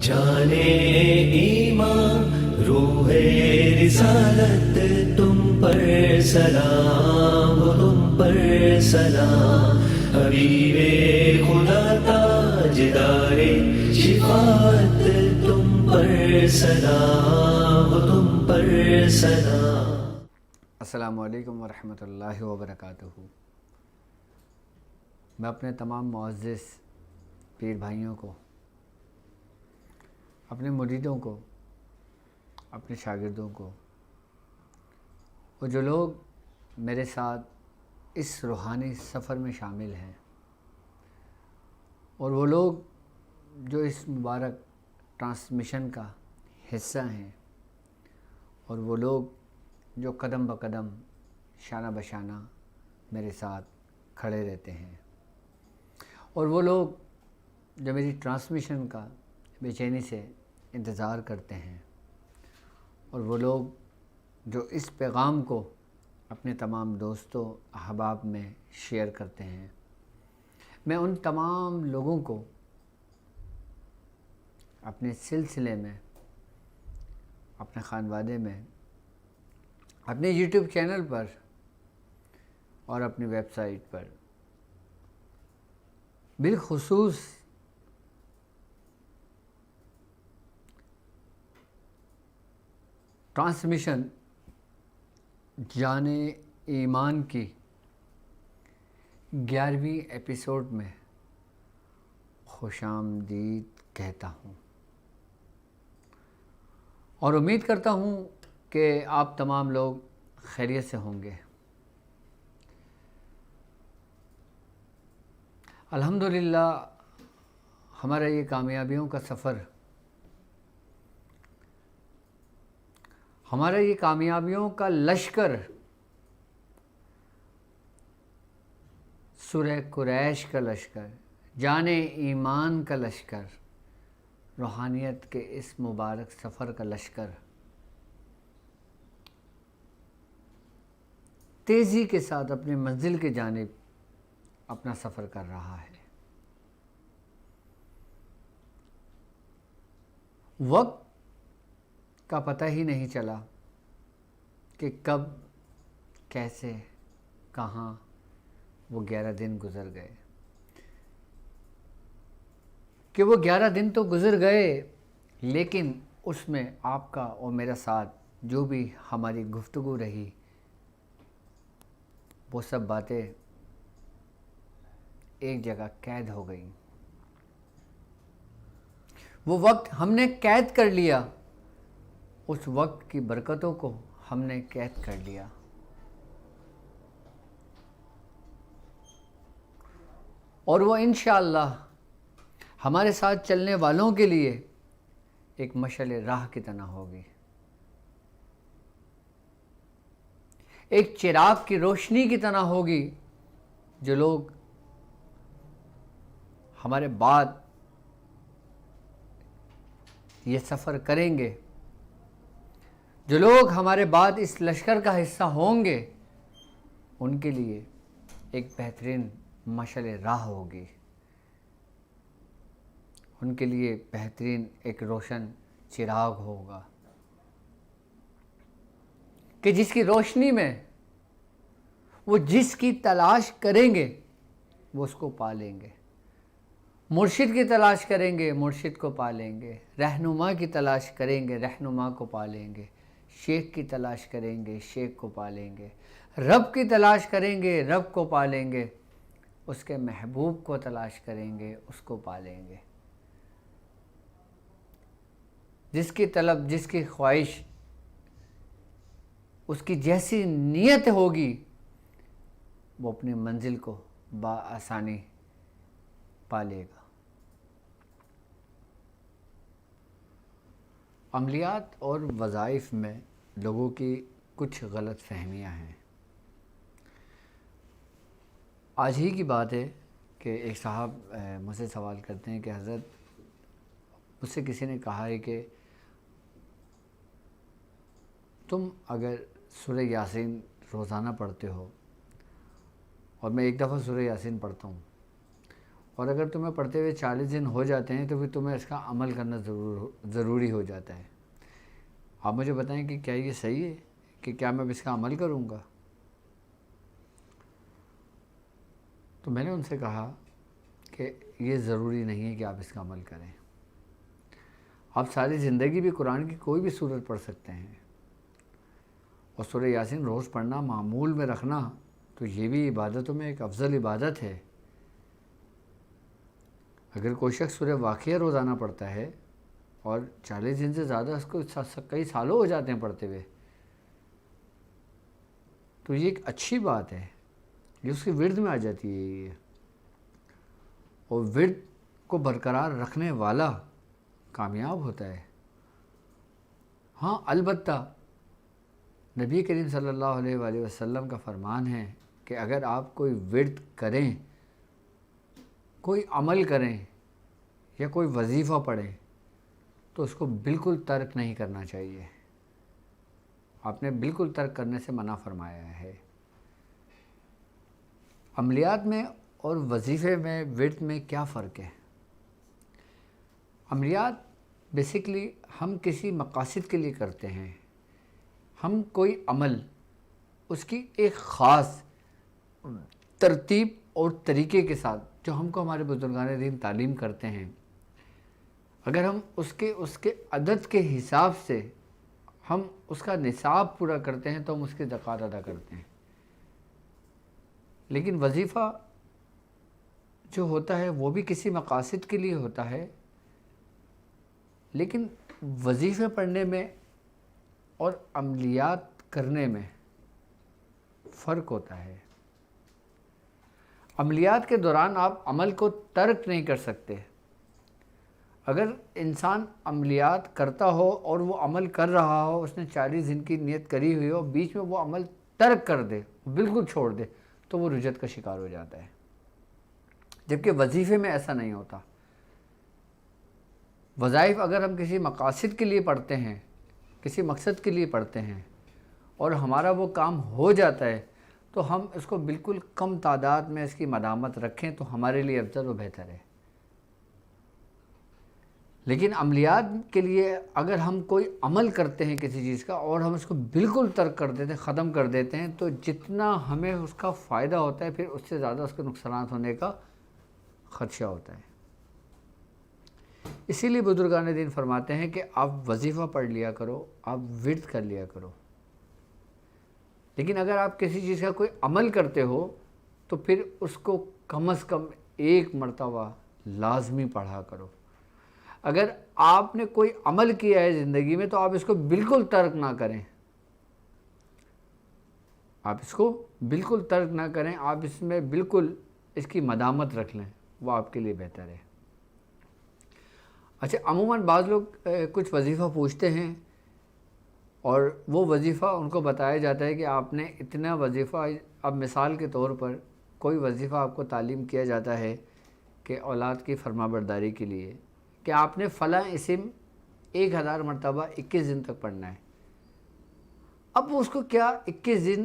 جانے ایمان روح رسالت تم پر سلام ہو، تم پر سلام حبیب خدا تاجدار شفاعت تم پر سلام ہو، تم پر سلام۔ السلام علیکم ورحمۃ اللہ وبرکاتہ۔ میں اپنے تمام معزز پیر بھائیوں کو، اپنے مریدوں کو، اپنے شاگردوں کو، اور جو لوگ میرے ساتھ اس روحانی سفر میں شامل ہیں، اور وہ لوگ جو اس مبارک ٹرانسمیشن کا حصہ ہیں، اور وہ لوگ جو قدم بقدم شانہ بشانہ میرے ساتھ کھڑے رہتے ہیں، اور وہ لوگ جو میری ٹرانسمیشن کا بے چینی سے انتظار کرتے ہیں، اور وہ لوگ جو اس پیغام کو اپنے تمام دوستوں احباب میں شیئر کرتے ہیں، میں ان تمام لوگوں کو اپنے سلسلے میں، اپنے خانوادے میں، اپنے یوٹیوب چینل پر اور اپنی ویب سائٹ پر بالخصوص ٹرانسمیشن جانے ایمان کی 11ویں ایپیسوڈ میں خوش آمدید کہتا ہوں، اور امید کرتا ہوں کہ آپ تمام لوگ خیریت سے ہوں گے۔ الحمدللہ ہمارا یہ کامیابیوں کا سفر، ہمارا یہ کامیابیوں کا لشکر سورہ قریش کا لشکر، جانے ایمان کا لشکر، روحانیت کے اس مبارک سفر کا لشکر تیزی کے ساتھ اپنی منزل کی جانب اپنا سفر کر رہا ہے۔ وقت کا پتہ ہی نہیں چلا کہ کب، کیسے، کہاں وہ 11 دن گزر گئے، کہ وہ 11 دن تو گزر گئے، لیکن اس میں آپ کا اور میرا ساتھ جو بھی ہماری گفتگو رہی، وہ سب باتیں ایک جگہ قید ہو گئیں۔ وہ وقت ہم نے قید کر لیا، اس وقت کی برکتوں کو ہم نے قید کر لیا، اور وہ انشاءاللہ ہمارے ساتھ چلنے والوں کے لیے ایک مشعل راہ کی طرح ہوگی، ایک چراغ کی روشنی کی طرح ہوگی۔ جو لوگ ہمارے بعد یہ سفر کریں گے، جو لوگ ہمارے بعد اس لشکر کا حصہ ہوں گے، ان کے لیے ایک بہترین مشعل راہ ہوگی، ان کے لیے بہترین ایک روشن چراغ ہوگا، کہ جس کی روشنی میں وہ جس کی تلاش کریں گے وہ اس کو پا لیں گے، مرشد کی تلاش کریں گے مرشد کو پا لیں گے، رہنما کی تلاش کریں گے رہنما کو پا لیں گے، شیخ کی تلاش کریں گے شیخ کو پا لیں گے، رب کی تلاش کریں گے رب کو پا لیں گے، اس کے محبوب کو تلاش کریں گے اس کو پا لیں گے۔ جس کی طلب، جس کی خواہش، اس کی جیسی نیت ہوگی، وہ اپنی منزل کو بآسانی پا لے گا۔ عملیات اور وظائف میں لوگوں کی کچھ غلط فہمیاں ہیں۔ آج ہی کی بات ہے کہ ایک صاحب مجھ سے سوال کرتے ہیں کہ حضرت، مجھ سے کسی نے کہا ہے کہ تم اگر سورہ یاسین روزانہ پڑھتے ہو، اور میں ایک دفعہ سورہ یاسین پڑھتا ہوں، اور اگر تمہیں پڑھتے ہوئے 40 دن ہو جاتے ہیں تو پھر تمہیں اس کا عمل کرنا ضروری ہو جاتا ہے۔ آپ مجھے بتائیں کہ کیا یہ صحیح ہے کہ کیا میں اس کا عمل کروں گا؟ تو میں نے ان سے کہا کہ یہ ضروری نہیں ہے کہ آپ اس کا عمل کریں۔ آپ ساری زندگی بھی قرآن کی کوئی بھی سورت پڑھ سکتے ہیں، اور سورہ یاسین روز پڑھنا، معمول میں رکھنا، تو یہ بھی عبادتوں میں ایک افضل عبادت ہے۔ اگر کوئی شخص سورہ واقعہ روزانہ پڑھتا ہے اور 40 دن سے زیادہ اس کو کئی سالوں ہو جاتے ہیں پڑھتے ہوئے، تو یہ ایک اچھی بات ہے، یہ اس کی ورد میں آ جاتی ہے یہ، اور ورد کو برقرار رکھنے والا کامیاب ہوتا ہے۔ ہاں البتہ نبی کریم صلی اللہ علیہ وآلہ وسلم کا فرمان ہے کہ اگر آپ کوئی ورد کریں، کوئی عمل کریں یا کوئی وظیفہ پڑھیں تو اس کو بالکل ترک نہیں کرنا چاہیے۔ آپ نے بالکل ترک کرنے سے منع فرمایا ہے۔ عملیات میں اور وظیفے میں، ورد میں کیا فرق ہے؟ عملیات بیسیکلی ہم کسی مقاصد کے لیے کرتے ہیں، ہم کوئی عمل اس کی ایک خاص ترتیب اور طریقے کے ساتھ جو ہم کو ہمارے بزرگان دین تعلیم کرتے ہیں، اگر ہم اس کے عدد کے حساب سے ہم اس کا نصاب پورا کرتے ہیں تو ہم اس کی زکوٰۃ ادا کرتے ہیں۔ لیکن وظیفہ جو ہوتا ہے وہ بھی کسی مقاصد کے لیے ہوتا ہے، لیکن وظیفے پڑھنے میں اور عملیات کرنے میں فرق ہوتا ہے۔ عملیات کے دوران آپ عمل کو ترک نہیں کر سکتے۔ اگر انسان عملیات کرتا ہو اور وہ عمل کر رہا ہو، اس نے 40 دن کی نیت کری ہوئی ہو، بیچ میں وہ عمل ترک کر دے، بالکل چھوڑ دے، تو وہ رجت کا شکار ہو جاتا ہے۔ جبکہ وظیفے میں ایسا نہیں ہوتا۔ وظائف اگر ہم کسی مقاصد کے لیے پڑھتے ہیں، کسی مقصد کے لیے پڑھتے ہیں، اور ہمارا وہ کام ہو جاتا ہے، تو ہم اس کو بالکل کم تعداد میں اس کی مدامت رکھیں تو ہمارے لیے افضل و بہتر ہے۔ لیکن عملیات کے لیے اگر ہم کوئی عمل کرتے ہیں کسی چیز کا اور ہم اس کو بالکل ترک کر دیتے ہیں، ختم کر دیتے ہیں، تو جتنا ہمیں اس کا فائدہ ہوتا ہے پھر اس سے زیادہ اس کے نقصانات ہونے کا خدشہ ہوتا ہے۔ اسی لیے بزرگان دین فرماتے ہیں کہ آپ وظیفہ پڑھ لیا کرو، آپ ورد کر لیا کرو، لیکن اگر آپ کسی چیز کا کوئی عمل کرتے ہو تو پھر اس کو کم از کم ایک مرتبہ لازمی پڑھا کرو۔ اگر آپ نے کوئی عمل کیا ہے زندگی میں تو آپ اس کو بالکل ترک نہ کریں، آپ اس کو بالکل ترک نہ کریں، آپ اس میں بالکل اس کی مدامت رکھ لیں، وہ آپ کے لیے بہتر ہے۔ اچھا، عموماً بعض لوگ کچھ وظیفہ پوچھتے ہیں اور وہ وظیفہ ان کو بتایا جاتا ہے کہ آپ نے اتنا وظیفہ، اب مثال کے طور پر کوئی وظیفہ آپ کو تعلیم کیا جاتا ہے کہ اولاد کی فرما برداری کے لیے کہ آپ نے فلاں اسم 1000 مرتبہ 21 دن تک پڑھنا ہے۔ اب اس کو کیا 21 دن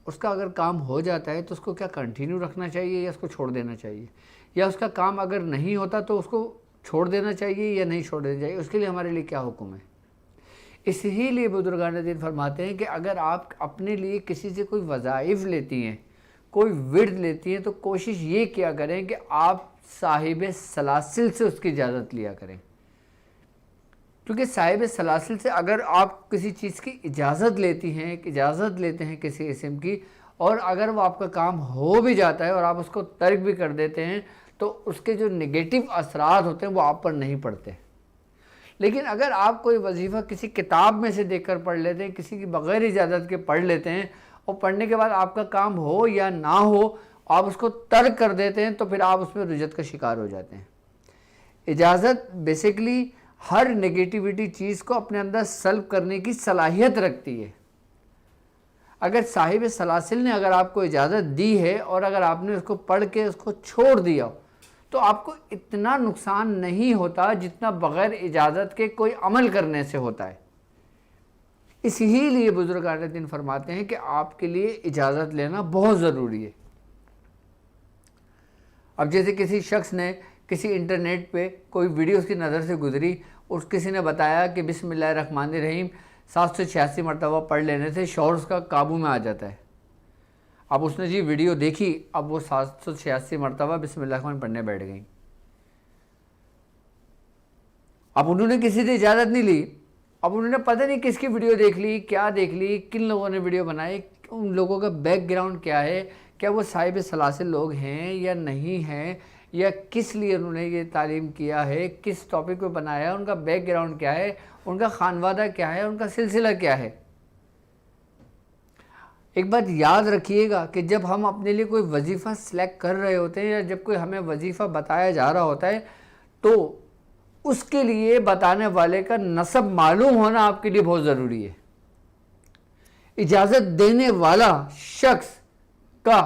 اس کا اگر کام ہو جاتا ہے تو اس کو کیا کنٹینیو رکھنا چاہیے یا اس کو چھوڑ دینا چاہیے، یا اس کا کام اگر نہیں ہوتا تو اس کو چھوڑ دینا چاہیے یا نہیں چھوڑ دینا چاہیے، اس کے لیے ہمارے لیے کیا حکم ہے؟ اسی لیے بزرگان دین فرماتے ہیں کہ اگر آپ اپنے لیے کسی سے کوئی وظائف لیتی ہیں، کوئی ورد لیتی ہیں، تو کوشش یہ کیا کریں کہ آپ صاحب سلاسل سے اس کی اجازت لیا کریں، کیونکہ صاحب سلاسل سے اگر آپ کسی چیز کی اجازت لیتی ہیں، اجازت لیتے ہیں کسی اسم کی، اور اگر وہ آپ کا کام ہو بھی جاتا ہے اور آپ اس کو ترک بھی کر دیتے ہیں تو اس کے جو نگیٹو اثرات ہوتے ہیں وہ آپ پر نہیں پڑتے۔ لیکن اگر آپ کوئی وظیفہ کسی کتاب میں سے دیکھ کر پڑھ لیتے ہیں، کسی کی بغیر اجازت کے پڑھ لیتے ہیں، اور پڑھنے کے بعد آپ کا کام ہو یا نہ ہو آپ اس کو ترک کر دیتے ہیں، تو پھر آپ اس میں رجت کا شکار ہو جاتے ہیں۔ اجازت بیسیکلی ہر نگیٹیوٹی چیز کو اپنے اندر سلب کرنے کی صلاحیت رکھتی ہے۔ اگر صاحب سلاسل نے اگر آپ کو اجازت دی ہے اور اگر آپ نے اس کو پڑھ کے اس کو چھوڑ دیا تو آپ کو اتنا نقصان نہیں ہوتا جتنا بغیر اجازت کے کوئی عمل کرنے سے ہوتا ہے۔ اسی لیے بزرگان دین فرماتے ہیں کہ آپ کے لیے اجازت لینا بہت ضروری ہے۔ اب جیسے کسی شخص نے کسی انٹرنیٹ پہ کوئی ویڈیو اس کی نظر سے گزری اور کسی نے بتایا کہ بسم اللہ الرحمن الرحیم 786 مرتبہ پڑھ لینے سے شوہر اس کا قابو میں آ جاتا ہے. اب اس نے جی ویڈیو دیکھی, اب وہ 786 مرتبہ بسم اللہ الرحمن پڑھنے بیٹھ گئیں. اب انہوں نے کسی سے اجازت نہیں لی, اب انہوں نے پتہ نہیں کس کی ویڈیو دیکھ لی, کیا دیکھ لی, کن لوگوں نے ویڈیو بنائی, ان لوگوں کا بیک گراؤنڈ کیا ہے, کیا وہ صاحب سلاسل لوگ ہیں یا نہیں ہیں, یا کس لیے انہوں نے یہ تعلیم کیا ہے, کس ٹاپک پہ بنایا ہے, ان کا بیک گراؤنڈ کیا ہے, ان کا خانوادہ کیا ہے, ان کا سلسلہ کیا ہے. ایک بات یاد رکھیے گا کہ جب ہم اپنے لیے کوئی وظیفہ سلیکٹ کر رہے ہوتے ہیں یا جب کوئی ہمیں وظیفہ بتایا جا رہا ہوتا ہے تو اس کے لیے بتانے والے کا نسب معلوم ہونا آپ کے لیے بہت ضروری ہے. اجازت دینے والا شخص کا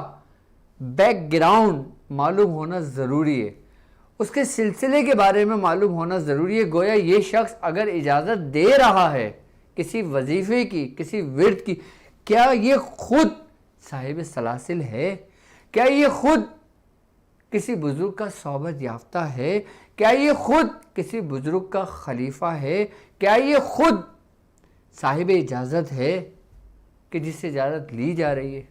بیک گراؤنڈ معلوم ہونا ضروری ہے, اس کے سلسلے کے بارے میں معلوم ہونا ضروری ہے. گویا یہ شخص اگر اجازت دے رہا ہے کسی وظیفے کی, کسی ورد کی, کیا یہ خود صاحب سلاسل ہے, کیا یہ خود کسی بزرگ کا صحبت یافتہ ہے, کیا یہ خود کسی بزرگ کا خلیفہ ہے, کیا یہ خود صاحب اجازت ہے کہ جس سے اجازت لی جا رہی ہے.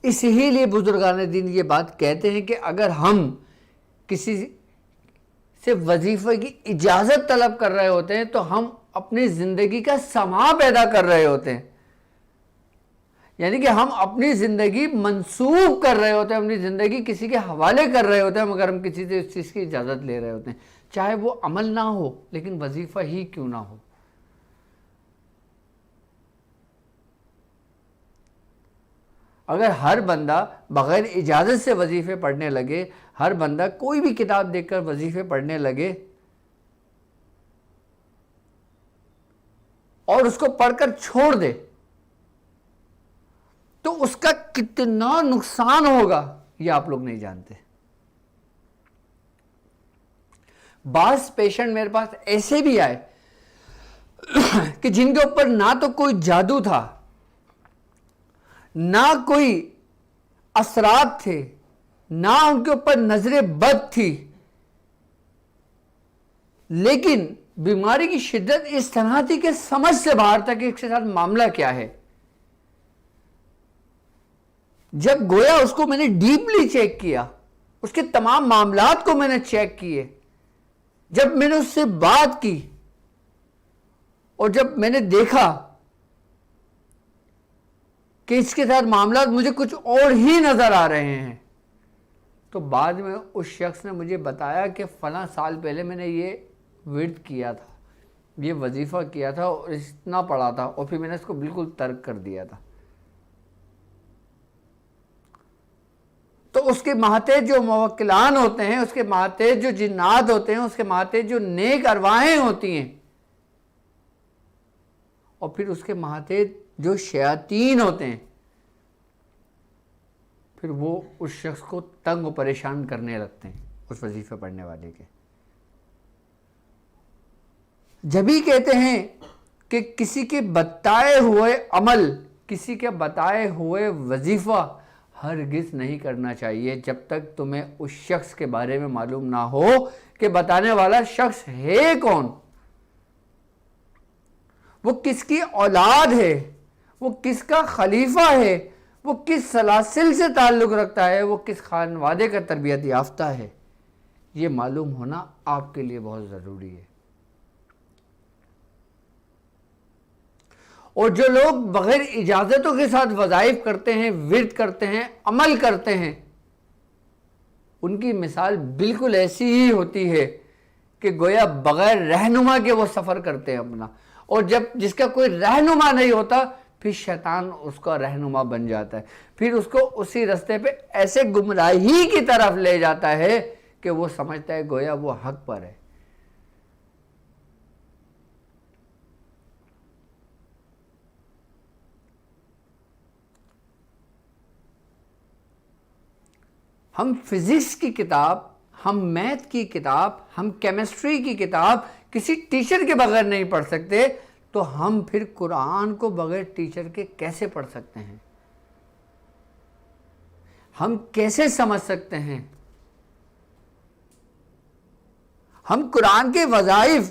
اسی لیے بزرگان دین یہ بات کہتے ہیں کہ اگر ہم کسی سے وظیفے کی اجازت طلب کر رہے ہوتے ہیں تو ہم اپنی زندگی کا سما پیدا کر رہے ہوتے ہیں, یعنی کہ ہم اپنی زندگی منسوخ کر رہے ہوتے ہیں, اپنی زندگی کسی کے حوالے کر رہے ہوتے ہیں مگر ہم کسی سے اس چیز کی اجازت لے رہے ہوتے ہیں, چاہے وہ عمل نہ ہو لیکن وظیفہ ہی کیوں نہ ہو. اگر ہر بندہ بغیر اجازت سے وظیفے پڑھنے لگے, ہر بندہ کوئی بھی کتاب دیکھ کر وظیفے پڑھنے لگے اور اس کو پڑھ کر چھوڑ دے تو اس کا کتنا نقصان ہوگا یہ آپ لوگ نہیں جانتے. بعض پیشنٹ میرے پاس ایسے بھی آئے کہ جن کے اوپر نہ تو کوئی جادو تھا, نہ کوئی اثرات تھے, نہ ان کے اوپر نظر بد تھی, لیکن بیماری کی شدت اس طرح تھی کہ سمجھ سے باہر تھا کہ اس کے ساتھ معاملہ کیا ہے. جب گویا اس کو میں نے ڈیپلی چیک کیا, اس کے تمام معاملات کو میں نے چیک کیے, جب میں نے اس سے بات کی اور جب میں نے دیکھا کہ اس کے ساتھ معاملات مجھے کچھ اور ہی نظر آ رہے ہیں, تو بعد میں اس شخص نے مجھے بتایا کہ فلاں سال پہلے میں نے یہ ورد کیا تھا, یہ وظیفہ کیا تھا اور اتنا پڑھا تھا اور پھر میں نے اس کو بالکل ترک کر دیا تھا. تو اس کے ماتحت جو موکلان ہوتے ہیں, اس کے ماتحت جو جنات ہوتے ہیں, اس کے ماتحت جو نیک ارواحیں ہوتی ہیں, اور پھر اس کے ماتحت جو شیاطین ہوتے ہیں, پھر وہ اس شخص کو تنگ و پریشان کرنے لگتے ہیں اس وظیفہ پڑھنے والے کے. جب ہی کہتے ہیں کہ کسی کے بتائے ہوئے عمل, کسی کے بتائے ہوئے وظیفہ ہرگز نہیں کرنا چاہیے جب تک تمہیں اس شخص کے بارے میں معلوم نہ ہو کہ بتانے والا شخص ہے کون, وہ کس کی اولاد ہے, وہ کس کا خلیفہ ہے, وہ کس سلاسل سے تعلق رکھتا ہے, وہ کس خانوادے کا تربیت یافتہ ہے. یہ معلوم ہونا آپ کے لیے بہت ضروری ہے. اور جو لوگ بغیر اجازتوں کے ساتھ وظائف کرتے ہیں, ورد کرتے ہیں, عمل کرتے ہیں, ان کی مثال بالکل ایسی ہی ہوتی ہے کہ گویا بغیر رہنما کے وہ سفر کرتے ہیں اپنا, اور جب جس کا کوئی رہنما نہیں ہوتا پھر شیطان اس کا رہنما بن جاتا ہے, پھر اس کو اسی رستے پہ ایسے گمراہی کی طرف لے جاتا ہے کہ وہ سمجھتا ہے گویا وہ حق پر ہے. ہم فزکس کی کتاب, ہم میتھ کی کتاب, ہم کیمسٹری کی کتاب کسی ٹیچر کے بغیر نہیں پڑھ سکتے, تو ہم پھر قرآن کو بغیر ٹیچر کے کیسے پڑھ سکتے ہیں؟ ہم کیسے سمجھ سکتے ہیں؟ ہم قرآن کے وظائف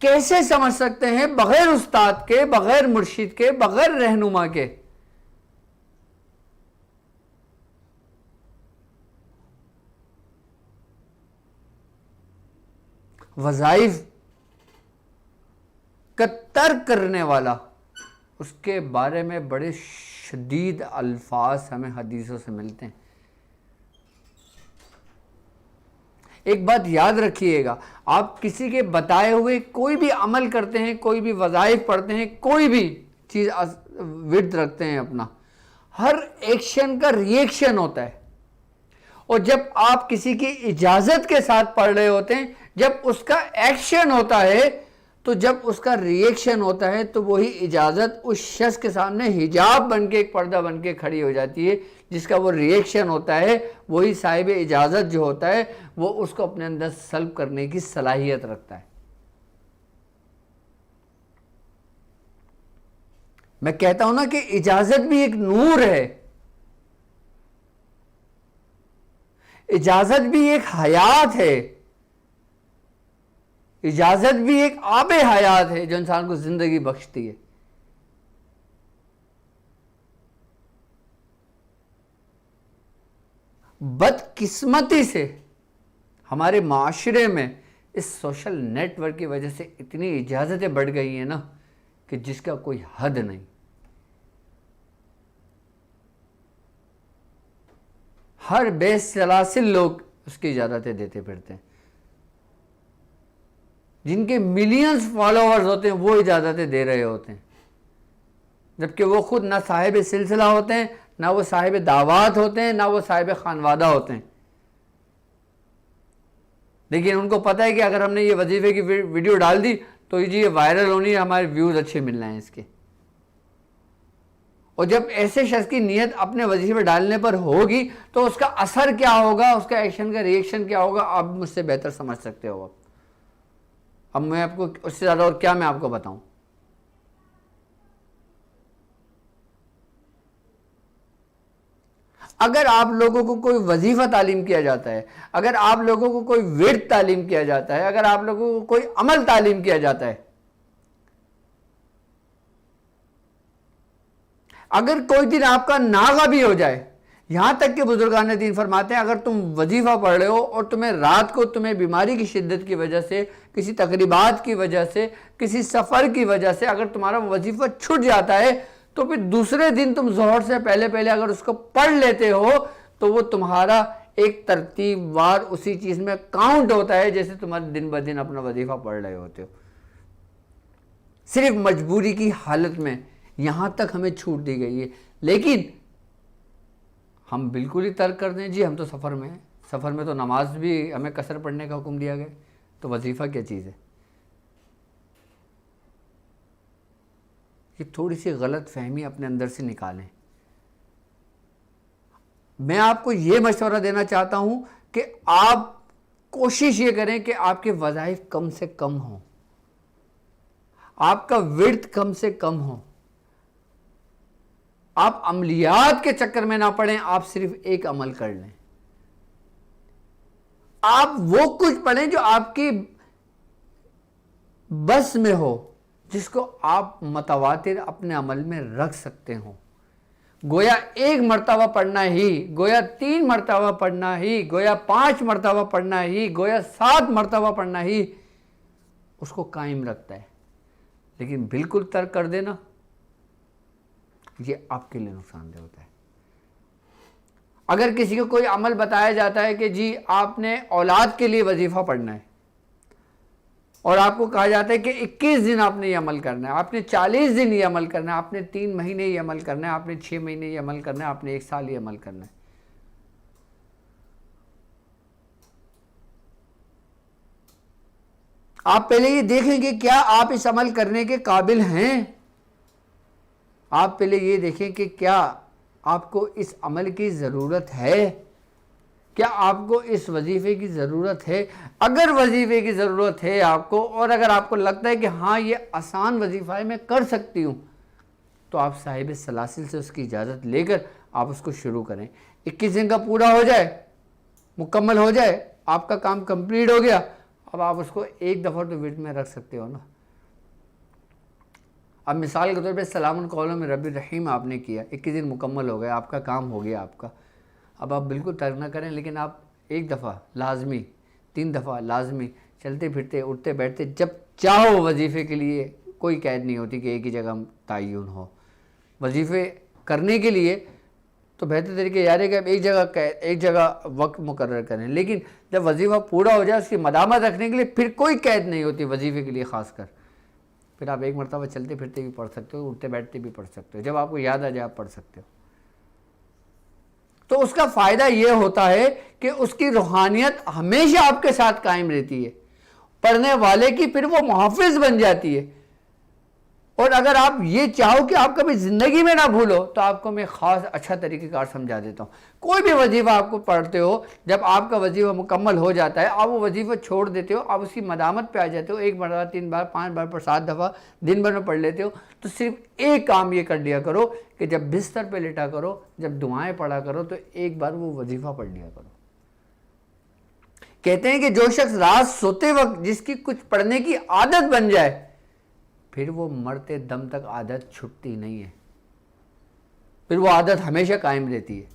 کیسے سمجھ سکتے ہیں بغیر استاد کے، بغیر مرشد کے، بغیر رہنما کے؟ وظائف کا ترک کرنے والا، اس کے بارے میں بڑے شدید الفاظ ہمیں حدیثوں سے ملتے ہیں۔ ایک بات یاد رکھیے گا، آپ کسی کے بتائے ہوئے کوئی بھی عمل کرتے ہیں، کوئی بھی وظائف پڑھتے ہیں، کوئی بھی چیز ورد رکھتے ہیں اپنا، ہر ایکشن کا ری ایکشن ہوتا ہے۔ اور جب آپ کسی کی اجازت کے ساتھ پڑھ رہے ہوتے ہیں، جب اس کا ایکشن ہوتا ہے، تو جب اس کا ری ایکشن ہوتا ہے تو وہی اجازت اس شخص کے سامنے حجاب بن کے، ایک پردہ بن کے کھڑی ہو جاتی ہے، جس کا وہ ری ایکشن ہوتا ہے، وہی صاحب اجازت جو ہوتا ہے وہ اس کو اپنے اندر سلب کرنے کی صلاحیت رکھتا ہے۔ میں کہتا ہوں نا کہ اجازت بھی ایک نور ہے، اجازت بھی ایک حیات ہے، اجازت بھی ایک آب حیات ہے جو انسان کو زندگی بخشتی ہے۔ بدقسمتی سے ہمارے معاشرے میں اس سوشل نیٹ ورک کی وجہ سے اتنی اجازتیں بڑھ گئی ہیں نا کہ جس کا کوئی حد نہیں۔ ہر بے سلاسل لوگ اس کی اجازتیں دیتے پھرتے ہیں، جن کے ملینز فالوورز ہوتے ہیں وہ اجازتیں دے رہے ہوتے ہیں، جبکہ وہ خود نہ صاحب سلسلہ ہوتے ہیں، نہ وہ صاحب دعوات ہوتے ہیں، نہ وہ صاحب خانوادہ ہوتے ہیں۔ لیکن ان کو پتہ ہے کہ اگر ہم نے یہ وظیفے کی ویڈیو ڈال دی تو جی یہ وائرل ہونی ہے، ہمارے ویوز اچھے مل رہے ہیں اس کے۔ اور جب ایسے شخص کی نیت اپنے وظیفے ڈالنے پر ہوگی تو اس کا اثر کیا ہوگا، اس کا ایکشن کا ری ایکشن کیا ہوگا، آپ مجھ سے بہتر سمجھ سکتے ہو۔ اب میں آپ کو اس سے زیادہ اور کیا میں آپ کو بتاؤں۔ اگر آپ لوگوں کو کوئی وظیفہ تعلیم کیا جاتا ہے، اگر آپ لوگوں کو کوئی ورد تعلیم کیا جاتا ہے، اگر آپ لوگوں کو کوئی عمل تعلیم کیا جاتا ہے، اگر کوئی دن آپ کا ناغہ بھی ہو جائے، یہاں تک کہ بزرگان دین فرماتے ہیں اگر تم وظیفہ پڑھ رہے ہو اور تمہیں رات کو تمہیں بیماری کی شدت کی وجہ سے، کسی تقریبات کی وجہ سے، کسی سفر کی وجہ سے اگر تمہارا وظیفہ چھوٹ جاتا ہے تو پھر دوسرے دن تم ظہر سے پہلے اگر اس کو پڑھ لیتے ہو تو وہ تمہارا ایک ترتیب وار اسی چیز میں کاؤنٹ ہوتا ہے جیسے تمہارے دن بہ دن اپنا وظیفہ پڑھ رہے ہوتے ہو۔ صرف مجبوری کی حالت میں یہاں تک ہمیں چھوٹ دی گئی ہے، لیکن ہم بالکل ہی ترک کر دیں جی ہم تو سفر میں ہیں، سفر میں تو نماز بھی ہمیں قصر پڑھنے کا حکم دیا گیا، تو وظیفہ کیا چیز ہے؟ یہ تھوڑی سی غلط فہمی اپنے اندر سے نکالیں۔ میں آپ کو یہ مشورہ دینا چاہتا ہوں کہ آپ کوشش یہ کریں کہ آپ کے وظائف کم سے کم ہوں، آپ کا ورد کم سے کم ہو، آپ عملیات کے چکر میں نہ پڑیں، آپ صرف ایک عمل کر لیں، آپ وہ کچھ پڑھیں جو آپ کی بس میں ہو، جس کو آپ متواتر اپنے عمل میں رکھ سکتے ہوں۔ گویا 1 مرتبہ پڑھنا ہی، گویا 3 مرتبہ پڑھنا ہی، گویا 5 مرتبہ پڑھنا ہی، گویا 7 مرتبہ پڑھنا ہی اس کو قائم رکھتا ہے، لیکن بالکل ترک کر دینا یہ آپ کے لیے نقصان دہ ہوتا ہے۔ اگر کسی کو کوئی عمل بتایا جاتا ہے کہ جی آپ نے اولاد کے لیے وظیفہ پڑھنا ہے اور آپ کو کہا جاتا ہے کہ 21 دن آپ نے یہ عمل کرنا ہے، آپ نے 40 دن یہ عمل کرنا ہے، آپ نے 3 مہینے یہ عمل کرنا ہے، آپ نے 6 مہینے یہ عمل کرنا ہے، آپ نے 1 سال یہ عمل کرنا ہے، آپ پہلے یہ دیکھیں کہ کیا آپ اس عمل کرنے کے قابل ہیں؟ آپ پہلے یہ دیکھیں کہ کیا آپ کو اس عمل کی ضرورت ہے؟ کیا آپ کو اس وظیفے کی ضرورت ہے؟ اگر وظیفے کی ضرورت ہے آپ کو، اور اگر آپ کو لگتا ہے کہ ہاں یہ آسان وظیفہ ہے، میں کر سکتی ہوں، تو آپ صاحب سلاسل سے اس کی اجازت لے کر آپ اس کو شروع کریں۔ 21 دن کا پورا ہو جائے، مکمل ہو جائے، آپ کا کام کمپلیٹ ہو گیا، اب آپ اس کو ایک دفعہ تو ورد میں رکھ سکتے ہو نا۔ اب مثال کے طور پہ سلام قولم من رب الرحیم آپ نے کیا، 21 دن مکمل ہو گیا، آپ کا کام ہو گیا آپ کا، اب آپ بالکل ترک نہ کریں، لیکن آپ ایک دفعہ لازمی، 3 دفعہ لازمی، چلتے پھرتے اٹھتے بیٹھتے جب چاہو وظیفے کے لیے کوئی قید نہیں ہوتی کہ ایک ہی جگہ تعین ہو۔ وظیفے کرنے کے لیے تو بہتر طریقے یار ہے کہ آپ ایک جگہ وقت مقرر کریں، لیکن جب وظیفہ پورا ہو جائے اس کی مدامت رکھنے کے لیے پھر کوئی قید نہیں ہوتی وظیفے کے لیے خاص کر، پھر آپ ایک مرتبہ چلتے پھرتے بھی پڑھ سکتے ہو، اٹھتے بیٹھتے بھی پڑھ سکتے ہو، جب آپ کو یاد آ جائے آپ پڑھ سکتے ہو۔ تو اس کا فائدہ یہ ہوتا ہے کہ اس کی روحانیت ہمیشہ آپ کے ساتھ قائم رہتی ہے، پڑھنے والے کی پھر وہ محافظ بن جاتی ہے۔ اور اگر آپ یہ چاہو کہ آپ کبھی زندگی میں نہ بھولو تو آپ کو میں خاص اچھا طریقہ کار سمجھا دیتا ہوں۔ کوئی بھی وظیفہ آپ کو پڑھتے ہو، جب آپ کا وظیفہ مکمل ہو جاتا ہے، آپ وہ وظیفہ چھوڑ دیتے ہو، آپ اس کی مدامت پہ آ جاتے ہو، 1 مرتبہ 3 بار 5 بار پر 7 دفعہ دن بھر میں پڑھ لیتے ہو، تو صرف ایک کام یہ کر لیا کرو کہ جب بستر پہ لیٹا کرو، جب دعائیں پڑھا کرو تو ایک بار وہ وظیفہ پڑھ لیا کرو۔ کہتے ہیں کہ جو شخص رات سوتے وقت جس کی کچھ پڑھنے کی عادت بن جائے، پھر وہ مرتے دم تک عادت چھٹتی نہیں ہے، پھر وہ عادت ہمیشہ قائم رہتی ہے۔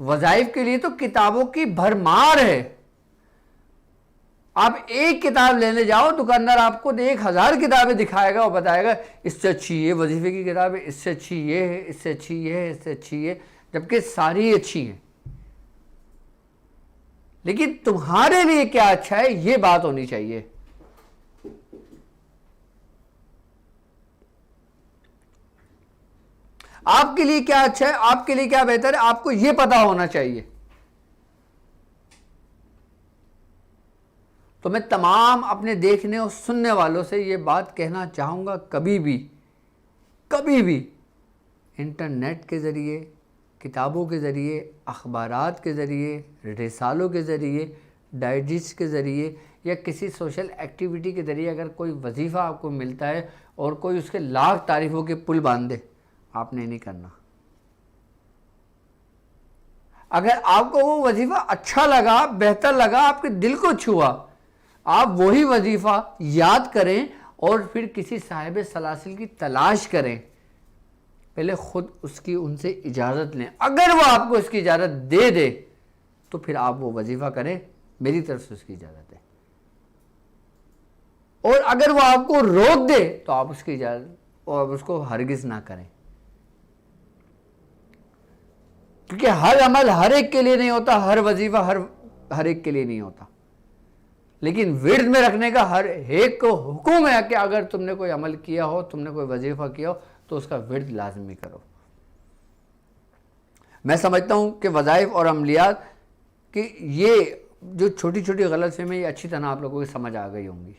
وظائف کے لیے تو کتابوں کی بھرمار ہے، آپ ایک کتاب لینے جاؤ دکاندار آپ کو 1000 کتابیں دکھائے گا اور بتائے گا اس سے اچھی یہ وظیفے کی کتاب ہے، اس سے اچھی یہ ہے، اس سے اچھی یہ ہے، اس سے اچھی یہ، جبکہ ساری اچھی ہیں، لیکن تمہارے لیے کیا اچھا ہے یہ بات ہونی چاہیے۔ آپ کے لیے کیا اچھا ہے، آپ کے لیے کیا بہتر ہے، آپ کو یہ پتا ہونا چاہیے۔ تو میں تمام اپنے دیکھنے اور سننے والوں سے یہ بات کہنا چاہوں گا، کبھی بھی انٹرنیٹ کے ذریعے، کتابوں کے ذریعے، اخبارات کے ذریعے، رسالوں کے ذریعے، ڈائجسٹ کے ذریعے یا کسی سوشل ایکٹیویٹی کے ذریعے اگر کوئی وظیفہ آپ کو ملتا ہے اور کوئی اس کے لاکھ تعریفوں کے پل باندھ دے، آپ نے نہیں کرنا۔ اگر آپ کو وہ وظیفہ اچھا لگا، بہتر لگا، آپ کے دل کو چھوا، آپ وہی وظیفہ یاد کریں اور پھر کسی صاحب سلاسل کی تلاش کریں، پہلے خود اس کی ان سے اجازت لیں، اگر وہ آپ کو اس کی اجازت دے دے تو پھر آپ وہ وظیفہ کریں، میری طرف سے اس کی اجازت ہے، اور اگر وہ آپ کو روک دے تو آپ اس کی اجازت اور اس کو ہرگز نہ کریں، کیونکہ ہر عمل ہر ایک کے لیے نہیں ہوتا، ہر وظیفہ ہر ایک کے لیے نہیں ہوتا، لیکن ورد میں رکھنے کا ہر ایک کو حکم ہے کہ اگر تم نے کوئی عمل کیا ہو، تم نے کوئی وظیفہ کیا ہو تو اس کا ورد لازمی کرو۔ میں سمجھتا ہوں کہ وظائف اور عملیات کی یہ جو چھوٹی چھوٹی غلط فہمیاں یہ اچھی طرح آپ لوگوں کو سمجھ آ گئی ہوں گی۔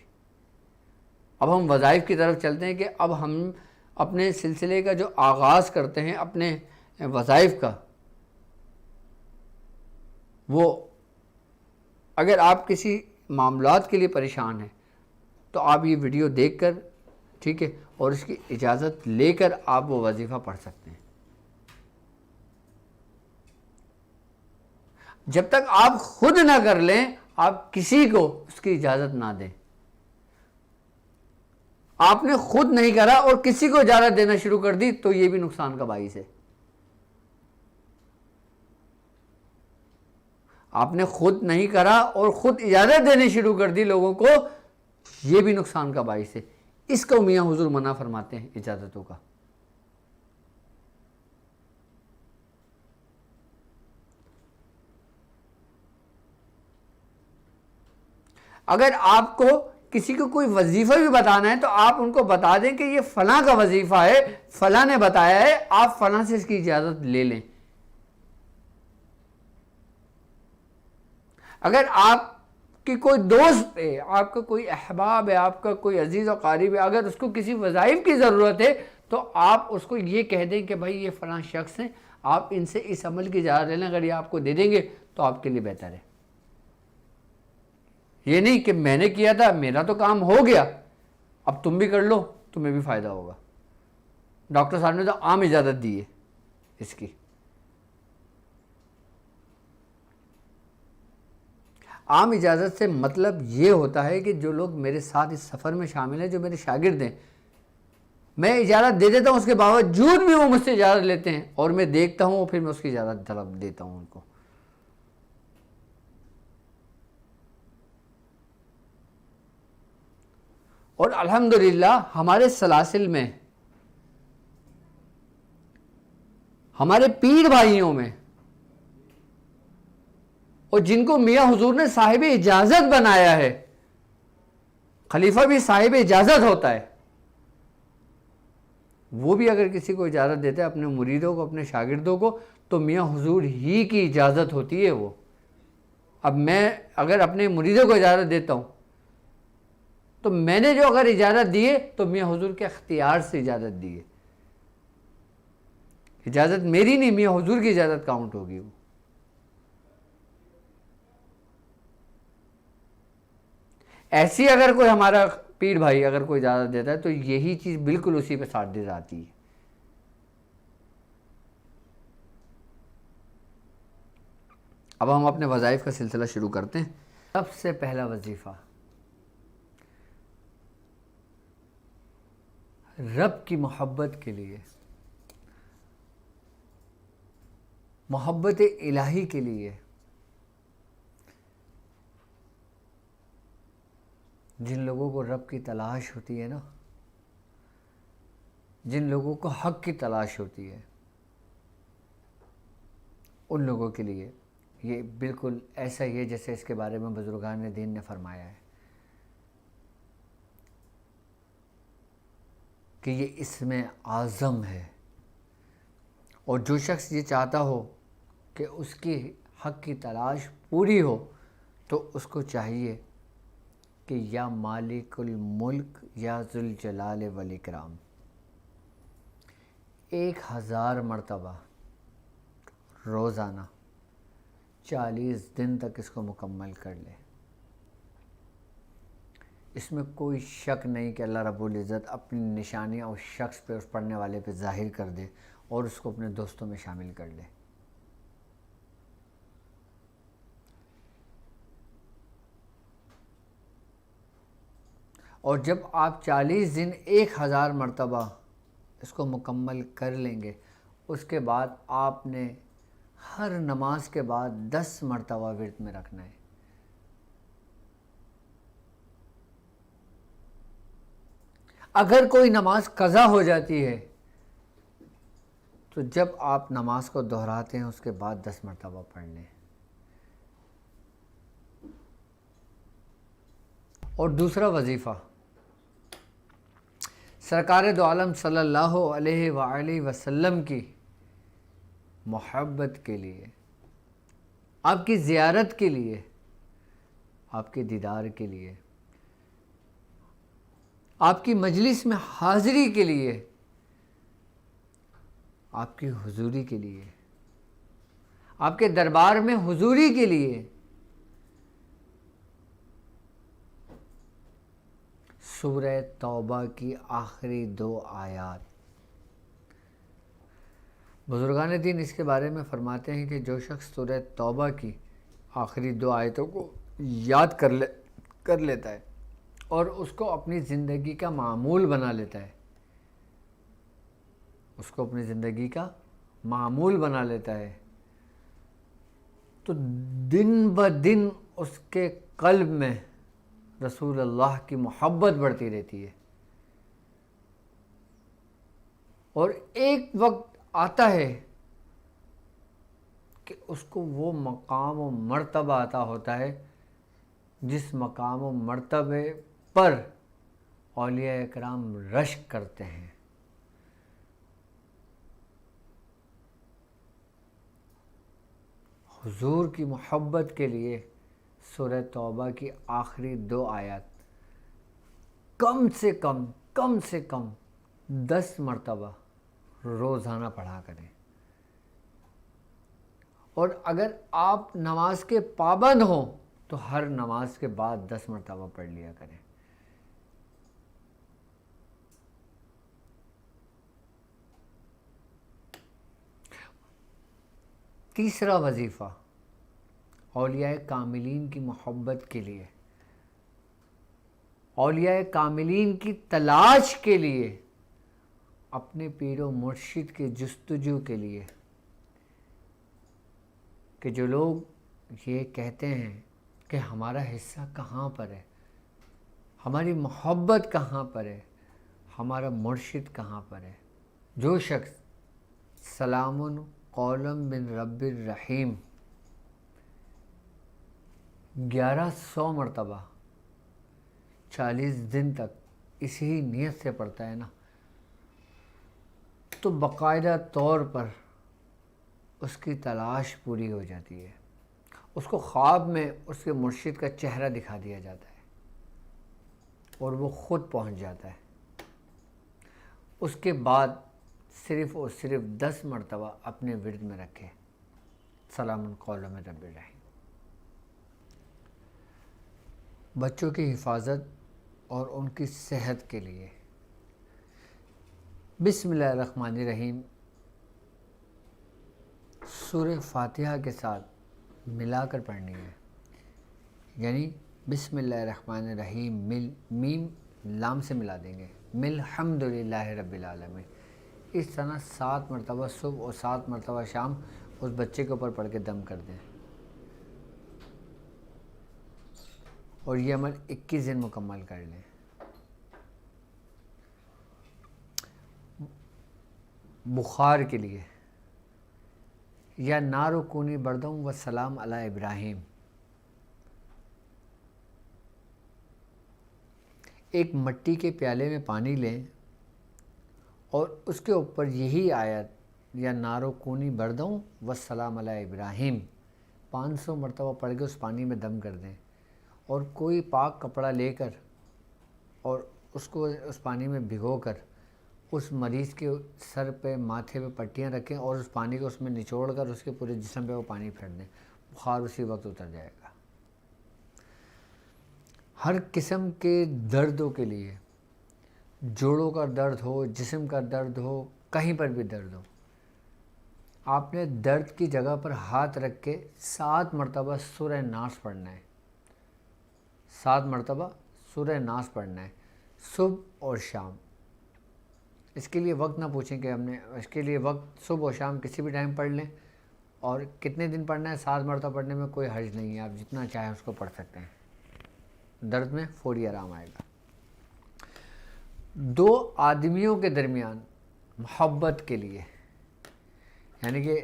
اب ہم وظائف کی طرف چلتے ہیں کہ اب ہم اپنے سلسلے کا جو آغاز کرتے ہیں اپنے وظائف کا، وہ اگر آپ کسی معاملات کے لیے پریشان ہیں تو آپ یہ ویڈیو دیکھ کر، ٹھیک ہے، اور اس کی اجازت لے کر آپ وہ وظیفہ پڑھ سکتے ہیں۔ جب تک آپ خود نہ کر لیں، آپ کسی کو اس کی اجازت نہ دیں۔ آپ نے خود نہیں کرا اور کسی کو اجازت دینا شروع کر دی تو یہ بھی نقصان کا باعث ہے۔ آپ نے خود نہیں کرا اور خود اجازت دینے شروع کر دی لوگوں کو، یہ بھی نقصان کا باعث ہے۔ اس کو میاں حضور منع فرماتے ہیں اجازتوں کا۔ اگر آپ کو کسی کو کوئی وظیفہ بھی بتانا ہے تو آپ ان کو بتا دیں کہ یہ فلاں کا وظیفہ ہے، فلاں نے بتایا ہے، آپ فلاں سے اس کی اجازت لے لیں۔ اگر آپ کی کوئی دوست ہے، آپ کا کوئی احباب ہے، آپ کا کوئی عزیز و قریب ہے، اگر اس کو کسی وظائف کی ضرورت ہے تو آپ اس کو یہ کہہ دیں کہ بھائی یہ فلاں شخص ہیں، آپ ان سے اس عمل کی اجازت لے لیں، اگر یہ آپ کو دے دیں گے تو آپ کے لیے بہتر ہے. یہ نہیں کہ میں نے کیا تھا، میرا تو کام ہو گیا، اب تم بھی کر لو، تمہیں بھی فائدہ ہوگا. ڈاکٹر صاحب نے تو عام اجازت دی ہے اس کی. عام اجازت سے مطلب یہ ہوتا ہے کہ جو لوگ میرے ساتھ اس سفر میں شامل ہیں، جو میرے شاگرد ہیں، میں اجازت دے دیتا ہوں، اس کے باوجود بھی وہ مجھ سے اجازت لیتے ہیں اور میں دیکھتا ہوں، پھر میں اس کی اجازت طلب دیتا ہوں ان کو. اور الحمدللہ ہمارے سلاسل میں، ہمارے پیر بھائیوں میں، اور جن کو میاں حضور نے صاحب اجازت بنایا ہے، خلیفہ بھی صاحب اجازت ہوتا ہے، وہ بھی اگر کسی کو اجازت دیتا ہے اپنے مریدوں کو، اپنے شاگردوں کو، تو میاں حضور ہی کی اجازت ہوتی ہے وہ. اب میں اگر اپنے مریدوں کو اجازت دیتا ہوں تو میں نے جو اگر اجازت دی ہے تو میاں حضور کے اختیار سے اجازت دی ہے، اجازت میری نہیں، میاں حضور کی اجازت کاؤنٹ ہوگی وہ. ایسی اگر کوئی ہمارا پیر بھائی اگر کوئی اجازت دیتا ہے تو یہی چیز بالکل اسی پہ ساتھ دے جاتی ہے. اب ہم اپنے وظائف کا سلسلہ شروع کرتے ہیں. سب سے پہلا وظیفہ رب کی محبت کے لیے، محبت الہی کے لیے، جن لوگوں کو رب کی تلاش ہوتی ہے نا، جن لوگوں کو حق کی تلاش ہوتی ہے، ان لوگوں کے لیے یہ بالکل ایسا ہی ہے جیسے اس کے بارے میں بزرگان دین نے فرمایا ہے کہ یہ اسم اعظم ہے. اور جو شخص یہ چاہتا ہو کہ اس کی حق کی تلاش پوری ہو تو اس کو چاہیے کہ یا مالک الملک یا ذوالجلال والاکرام 1000 مرتبہ روزانہ 40 دن تک اس کو مکمل کر لے. اس میں کوئی شک نہیں کہ اللہ رب العزت اپنی نشانیاں اس شخص پہ، اس پڑھنے والے پہ ظاہر کر دے اور اس کو اپنے دوستوں میں شامل کر لے. اور جب آپ 40 دن 1000 مرتبہ اس کو مکمل کر لیں گے، اس کے بعد آپ نے ہر نماز کے بعد 10 مرتبہ ورد میں رکھنا ہے. اگر کوئی نماز قضا ہو جاتی ہے تو جب آپ نماز کو دہراتے ہیں اس کے بعد 10 مرتبہ پڑھ لیں. اور دوسرا وظیفہ سرکار دو عالم صلی اللہ علیہ وآلہ وسلم کی محبت کے لیے، آپ کی زیارت کے لیے، آپ کے دیدار کے لیے، آپ کی مجلس میں حاضری کے لیے، آپ کی حضوری کے لیے، آپ کے دربار میں حضوری کے لیے سورہ توبہ کی آخری 2 آیات. بزرگان دین اس کے بارے میں فرماتے ہیں کہ جو شخص سورہ توبہ کی آخری 2 آیتوں کو یاد کر لیتا ہے اور اس کو اپنی زندگی کا معمول بنا لیتا ہے، اس کو اپنی زندگی کا معمول بنا لیتا ہے، تو دن بدن اس کے قلب میں رسول اللہ کی محبت بڑھتی رہتی ہے. اور ایک وقت آتا ہے کہ اس کو وہ مقام و مرتبہ عطا ہوتا ہے جس مقام و مرتبے پر اولیاء اکرام رشک کرتے ہیں. حضور کی محبت کے لیے سورہ توبہ کی آخری 2 آیات کم سے کم 10 مرتبہ روزانہ پڑھا کریں. اور اگر آپ نماز کے پابند ہوں تو ہر نماز کے بعد 10 مرتبہ پڑھ لیا کریں۔ تیسرا وظیفہ اولیاء کاملین کی محبت کے لیے، اولیاء کاملین کی تلاش کے لیے، اپنے پیر و مرشد کے جستجو کے لیے، کہ جو لوگ یہ کہتے ہیں کہ ہمارا حصہ کہاں پر ہے، ہماری محبت کہاں پر ہے، ہمارا مرشد کہاں پر ہے، جو شخص سلام قولا من رب الرحیم 1100 مرتبہ 40 دن تک اسی نیت سے پڑھتا ہے نا، تو باقاعدہ طور پر اس کی تلاش پوری ہو جاتی ہے، اس کو خواب میں اس کے مرشد کا چہرہ دکھا دیا جاتا ہے اور وہ خود پہنچ جاتا ہے۔ اس کے بعد صرف اور صرف 10 مرتبہ اپنے ورد میں رکھے سلام قولا من رب الرحیم۔ بچوں کی حفاظت اور ان کی صحت کے لیے بسم اللہ الرحمن الرحیم سورہ فاتحہ کے ساتھ ملا کر پڑھنی ہے، یعنی بسم اللہ الرحمن الرحیم میم لام سے ملا دیں گے، مل حمد للہ رب العالمین، اس طرح 7 مرتبہ صبح اور 7 مرتبہ شام اس بچے کے اوپر پڑھ کے دم کر دیں، اور یہ عمل 21 دن مکمل کر لیں۔ بخار کے لیے یا نارو کونی بردوں و سلام علی ابراہیم، ایک مٹی کے پیالے میں پانی لیں اور اس کے اوپر یہی آیت یا نارو کونی بردوں و سلام علی ابراہیم 500 مرتبہ پڑھ کے اس پانی میں دم کر دیں، اور کوئی پاک کپڑا لے کر اور اس کو اس پانی میں بھگو کر اس مریض کے سر پہ ماتھے پہ پٹیاں رکھیں اور اس پانی کو اس میں نچوڑ کر اس کے پورے جسم پہ وہ پانی پھینک دیں، بخار اسی وقت اتر جائے گا۔ ہر قسم کے دردوں کے لیے، جوڑوں کا درد ہو، جسم کا درد ہو، کہیں پر بھی درد ہو، آپ نے درد کی جگہ پر ہاتھ رکھ کے 7 مرتبہ سورہ ناس پڑھنا ہے، 7 مرتبہ سورہ ناس پڑھنا ہے صبح اور شام۔ اس کے لیے وقت نہ پوچھیں کہ ہم نے، اس کے لیے وقت صبح و شام کسی بھی ٹائم پڑھ لیں، اور کتنے دن پڑھنا ہے، 7 مرتبہ پڑھنے میں کوئی حرج نہیں ہے، آپ جتنا چاہیں اس کو پڑھ سکتے ہیں، درد میں فوری آرام آئے گا۔ 2 آدمیوں کے درمیان محبت کے لیے، یعنی کہ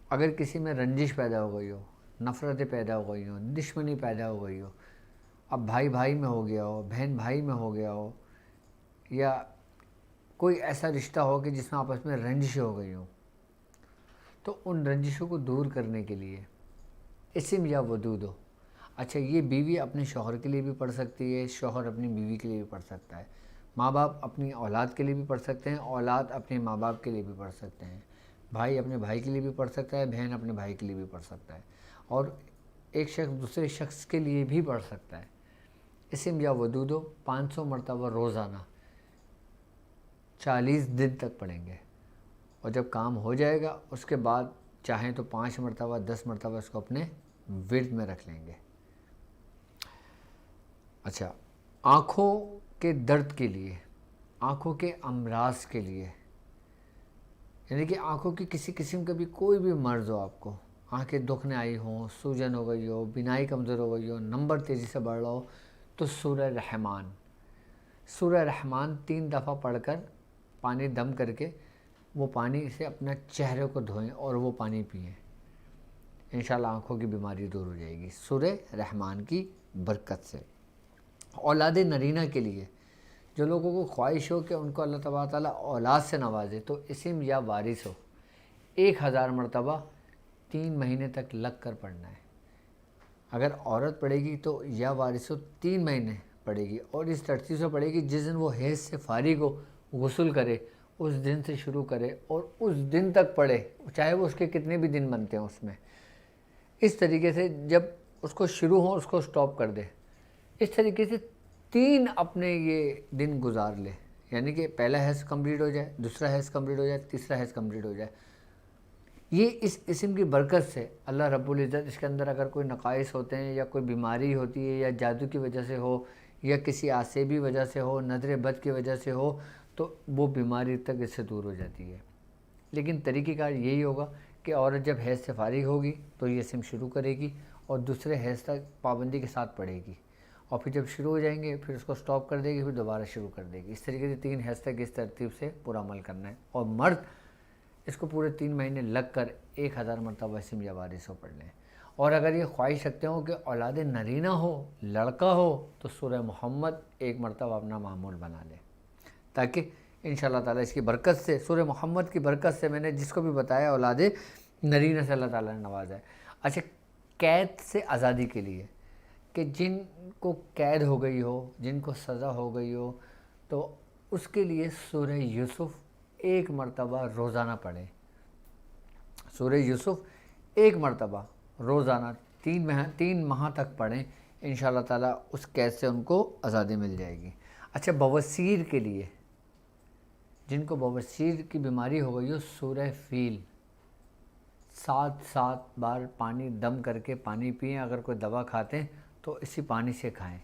اگر کسی میں رنجش پیدا ہو گئی ہو، نفرتیں پیدا ہو گئی ہوں، دشمنی پیدا ہو گئی ہو، اب بھائی بھائی میں ہو گیا ہو، بہن بھائی میں ہو گیا ہو، یا کوئی ایسا رشتہ ہو کہ جس میں آپس میں رنجش ہو گئی ہو، تو ان رنجشوں کو دور کرنے کے لیے اسم یا ودود ہو۔ اچھا، یہ بیوی اپنے شوہر کے لیے بھی پڑھ سکتی ہے، شوہر اپنی بیوی کے لیے بھی پڑھ سکتا ہے، ماں باپ اپنی اولاد کے لیے بھی پڑھ سکتے ہیں، اولاد اپنے ماں باپ کے لیے بھی پڑھ سکتے ہیں، بھائی اپنے بھائی کے لیے بھی پڑھ سکتا ہے، بہن اپنے بھائی کے لیے بھی پڑھ سکتا ہے، اور ایک شخص دوسرے شخص کے لیے بھی پڑھ سکتا ہے۔ اسم یا ودود 500 مرتبہ روزانہ 40 دن تک پڑھیں گے، اور جب کام ہو جائے گا اس کے بعد چاہیں تو 5 مرتبہ 10 مرتبہ اس کو اپنے ورد میں رکھ لیں گے۔ اچھا، آنکھوں کے درد کے لیے، آنکھوں کے امراض کے لیے، یعنی کہ آنکھوں کی کسی قسم کا بھی کوئی بھی مرض ہو، آپ کو آنکھیں دکھنے آئی ہوں، سوجن ہو گئی ہو، بینائی کمزور ہو گئی ہو، نمبر تیزی سے بڑھ رہا ہو، تو سورہ رحمان 3 دفعہ پڑھ کر پانی دم کر کے وہ پانی سے اپنا چہرے کو دھوئیں اور وہ پانی پئیں، انشاءاللہ آنکھوں کی بیماری دور ہو جائے گی سورہ رحمان کی برکت سے۔ اولاد نرینہ کے لیے، جو لوگوں کو خواہش ہو کہ ان کو اللہ تبارک تعالیٰ اولاد سے نوازے، تو اسم یا وارث ہو 1000 مرتبہ 3 مہینے تک لگ کر پڑھنا ہے۔ اگر عورت پڑھے گی تو یا وارث ہو 3 مہینے پڑھے گی، اور اس ترتیب سے پڑھے گی جس دن وہ حیض سے فارغ ہو، غسل کرے، اس دن سے شروع کرے اور اس دن تک پڑھے، چاہے وہ اس کے کتنے بھی دن بنتے ہیں اس میں. اس طریقے سے جب اس کو شروع ہو اس کو سٹاپ کر دے. اس طریقے سے 3 اپنے یہ دن گزار لے، یعنی کہ پہلا حیض کمپلیٹ ہو جائے، دوسرا حیض کمپلیٹ ہو جائے، تیسرا حیض کمپلیٹ ہو جائے. یہ اس اسم کی برکت سے اللہ رب العزت اس کے اندر اگر کوئی نقائص ہوتے ہیں یا کوئی بیماری ہوتی ہے یا جادو کی وجہ سے ہو یا کسی آسیبی وجہ سے ہو، نظر بد کی وجہ سے ہو، تو وہ بیماری تک اس سے دور ہو جاتی ہے. لیکن طریقہ کار یہی ہوگا کہ عورت جب حیض سے فارغ ہوگی تو یہ اسم شروع کرے گی اور دوسرے حیض تک پابندی کے ساتھ پڑھے گی، اور پھر جب شروع ہو جائیں گے پھر اس کو سٹاپ کر دے گی، پھر دوبارہ شروع کر دے گی. اس طریقے سے 3 حیض تک اس ترتیب سے پورا عمل کرنا ہے. اور مرد اس کو پورے 3 مہینے لگ کر 1000 مرتبہ اسم یا وارث ہو پڑھ لیں. اور اگر یہ خواہش رکھتے ہوں کہ اولاد نرینہ ہو، لڑکا ہو، تو سورہ محمد 1 مرتبہ اپنا معمول بنا لیں، تاکہ انشاءاللہ تعالیٰ اس کی برکت سے، سورہ محمد کی برکت سے، میں نے جس کو بھی بتایا اولاد نرینہ سے اللہ تعالیٰ نے نوازا ہے. اچھا، قید سے آزادی کے لیے، کہ جن کو قید ہو گئی ہو، جن کو سزا ہو گئی ہو، تو اس کے لیے سورہ یوسف 1 مرتبہ روزانہ پڑھیں. سورہ یوسف 1 مرتبہ روزانہ 3 ماہ تک پڑھیں، انشاءاللہ تعالیٰ اس قید سے ان کو آزادی مل جائے گی. اچھا، بواسیر کے لیے، جن کو بواسیر کی بیماری ہو گئی ہو، سورہ فیل 7 بار پانی دم کر کے پانی پئیں. اگر کوئی دوا کھاتے ہیں تو اسی پانی سے کھائیں.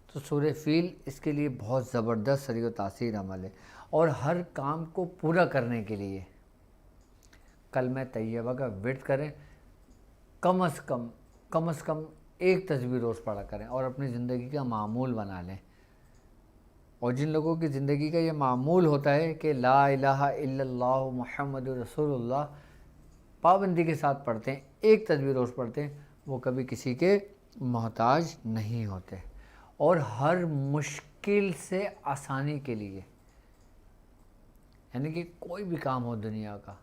تو سورہ فیل اس کے لیے بہت زبردست سریع و تاثیر عمل ہے. اور ہر کام کو پورا کرنے کے لیے کلمہ طیبہ کا ورد کریں، کم از کم 1 تسبیح روز پڑھا کریں اور اپنی زندگی کا معمول بنا لیں. اور جن لوگوں کی زندگی کا یہ معمول ہوتا ہے کہ لا الہ الا اللہ محمد رسول اللہ پابندی کے ساتھ پڑھتے ہیں، 1 تسبیح روز پڑھتے ہیں، وہ کبھی کسی کے محتاج نہیں ہوتے. اور ہر مشکل سے آسانی کے لیے، یعنی کہ کوئی بھی کام ہو دنیا کا،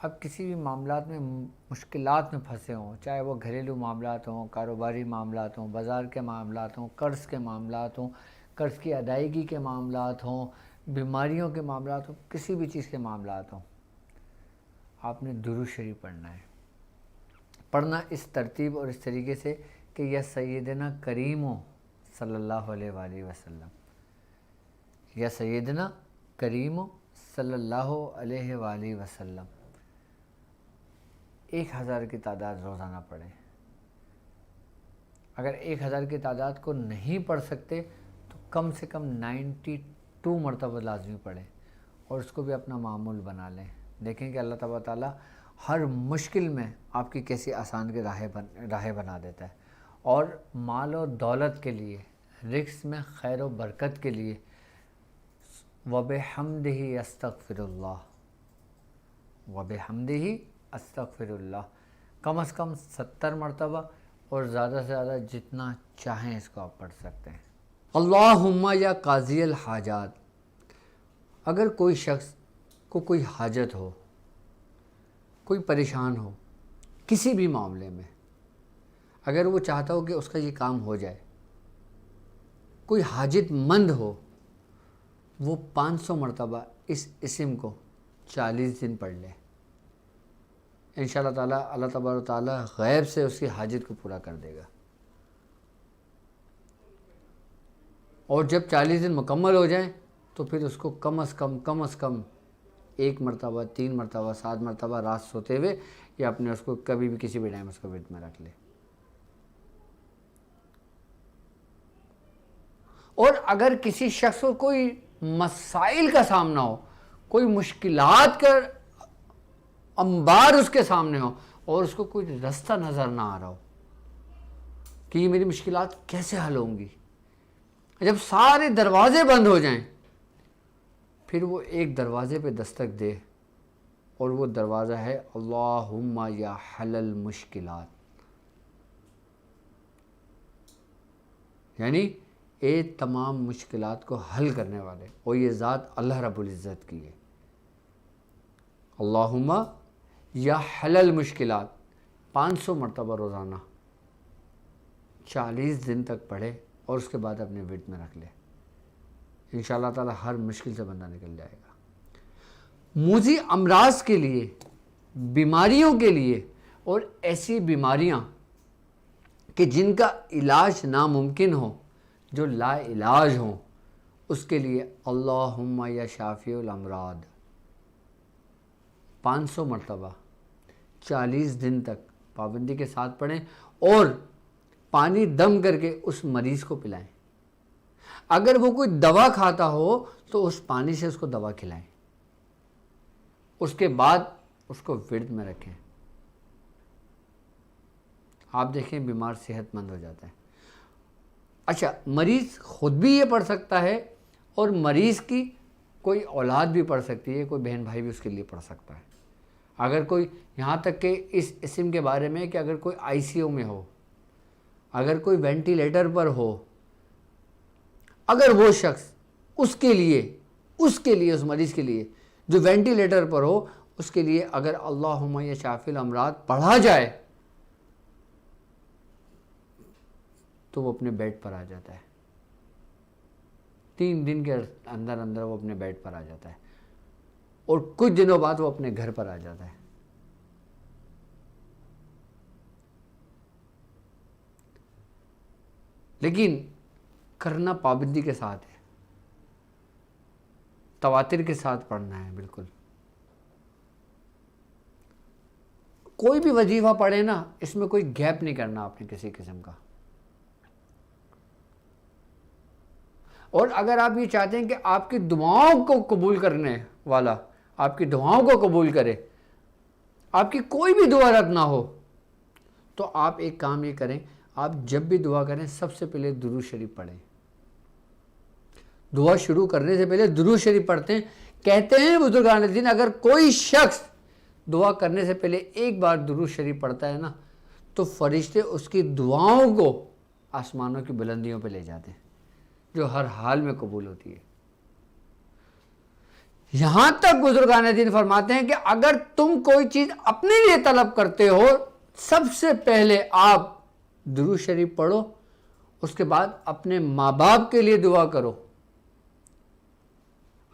آپ کسی بھی معاملات میں مشکلات میں پھنسے ہوں، چاہے وہ گھریلو معاملات ہوں، کاروباری معاملات ہوں، بازار کے معاملات ہوں، قرض کے معاملات ہوں، قرض کی ادائیگی کے معاملات ہوں، بیماریوں کے معاملات ہوں، کسی بھی چیز کے معاملات ہوں، آپ نے درود شریف پڑھنا ہے. پڑھنا اس ترتیب اور اس طریقے سے کہ یا سیدنا کریم صلی اللہ علیہ وآلہ وسلم، یا سیدنا کریم صلی اللہ علیہ وآلہ وسلم 1000 کی تعداد روزانہ پڑھیں. اگر 1000 کی تعداد کو نہیں پڑھ سکتے تو کم سے کم 92 مرتبہ لازمی پڑھیں اور اس کو بھی اپنا معمول بنا لیں. دیکھیں کہ اللہ تبارک تعالیٰ ہر مشکل میں آپ کی کیسی آسان کی راہیں بنا دیتا ہے. اور مال و دولت کے لیے، رزق میں خیر و برکت کے لیے وَبِحَمْدِهِ أَسْتَغْفِرُ اللَّهِ وَبِحَمْدِهِ أَسْتَغْفِرُ اللَّهِ کم از کم 70 مرتبہ، اور زیادہ سے زیادہ جتنا چاہیں اس کو آپ پڑھ سکتے ہیں. اللہم یا قاضی الحاجات، اگر کوئی شخص کو کوئی حاجت ہو، کوئی پریشان ہو کسی بھی معاملے میں، اگر وہ چاہتا ہو کہ اس کا یہ کام ہو جائے، کوئی حاجت مند ہو، وہ 500 مرتبہ اس اسم کو 40 دن پڑھ لے. انشاءاللہ تعالیٰ اللہ تبارک و تعالیٰ غیب سے اس کی حاجت کو پورا کر دے گا. اور جب 40 دن مکمل ہو جائیں تو پھر اس کو کم از کم 1 مرتبہ، 3 مرتبہ، 7 مرتبہ رات سوتے ہوئے، یا اپنے اس کو کبھی بھی کسی بھی ٹائم اس کو ورد میں رکھ لے. اور اگر کسی شخص کو کوئی مسائل کا سامنا ہو، کوئی مشکلات کا انبار اس کے سامنے ہو، اور اس کو کوئی رستہ نظر نہ آ رہا ہو کہ یہ میری مشکلات کیسے حل ہوں گی، جب سارے دروازے بند ہو جائیں پھر وہ ایک دروازے پہ دستک دے، اور وہ دروازہ ہے اللہم یا حل المشکلات، یعنی اے تمام مشکلات کو حل کرنے والے، اور یہ ذات اللہ رب العزت کی ہے. اللہم یا حل المشکلات 500 مرتبہ روزانہ 40 دن تک پڑھے اور اس کے بعد اپنے ورد میں رکھ لے. انشاءاللہ تعالی ہر مشکل سے بندہ نکل جائے گا. موذی امراض کے لیے، بیماریوں کے لیے، اور ایسی بیماریاں کہ جن کا علاج ناممکن ہو، جو لا علاج ہوں، اس کے لیے اللہم یا شافی الامراض 500 مرتبہ 40 دن تک پابندی کے ساتھ پڑھیں، اور پانی دم کر کے اس مریض کو پلائیں۔ اگر وہ کوئی دوا کھاتا ہو تو اس پانی سے اس کو دوا کھلائیں، اس کے بعد اس کو ورد میں رکھیں۔ آپ دیکھیں بیمار صحت مند ہو جاتا ہے۔ اچھا، مریض خود بھی یہ پڑھ سکتا ہے، اور مریض کی کوئی اولاد بھی پڑھ سکتی ہے، کوئی بہن بھائی بھی اس کے لیے پڑھ سکتا ہے۔ اگر کوئی، یہاں تک کہ اس اسم کے بارے میں کہ اگر کوئی آئی سی یو میں ہو، اگر کوئی وینٹیلیٹر پر ہو، اگر وہ شخص اس مریض کے لیے جو وینٹیلیٹر پر ہو، اس کے لیے اگر اللہم یا شافی الامراض پڑھا جائے تو وہ اپنے بیڈ پر آ جاتا ہے۔ 3 دن کے اندر اندر وہ اپنے بیڈ پر آ جاتا ہے، اور کچھ دنوں بعد وہ اپنے گھر پر آ جاتا ہے۔ لیکن کرنا پابندی کے ساتھ ہے، تواتر کے ساتھ پڑھنا ہے۔ بالکل کوئی بھی وظیفہ پڑھے نا، اس میں کوئی گیپ نہیں کرنا آپ نے کسی قسم کا۔ اور اگر آپ یہ چاہتے ہیں کہ آپ کی دعاؤں کو قبول کرنے والا آپ کی دعاؤں کو قبول کرے، آپ کی کوئی بھی دعا رد نہ ہو، تو آپ ایک کام یہ کریں، آپ جب بھی دعا کریں سب سے پہلے درود شریف پڑھیں۔ دعا شروع کرنے سے پہلے درود شریف پڑھتے ہیں۔ کہتے ہیں بزرگان دین، اگر کوئی شخص دعا کرنے سے پہلے ایک بار درود شریف پڑھتا ہے نا، تو فرشتے اس کی دعاؤں کو آسمانوں کی بلندیوں پہ لے جاتے ہیں، جو ہر حال میں قبول ہوتی ہے۔ یہاں تک بزرگان دین فرماتے ہیں کہ اگر تم کوئی چیز اپنے لیے طلب کرتے ہو، سب سے پہلے آپ درود شریف پڑھو، اس کے بعد اپنے ماں باپ کے لیے دعا کرو،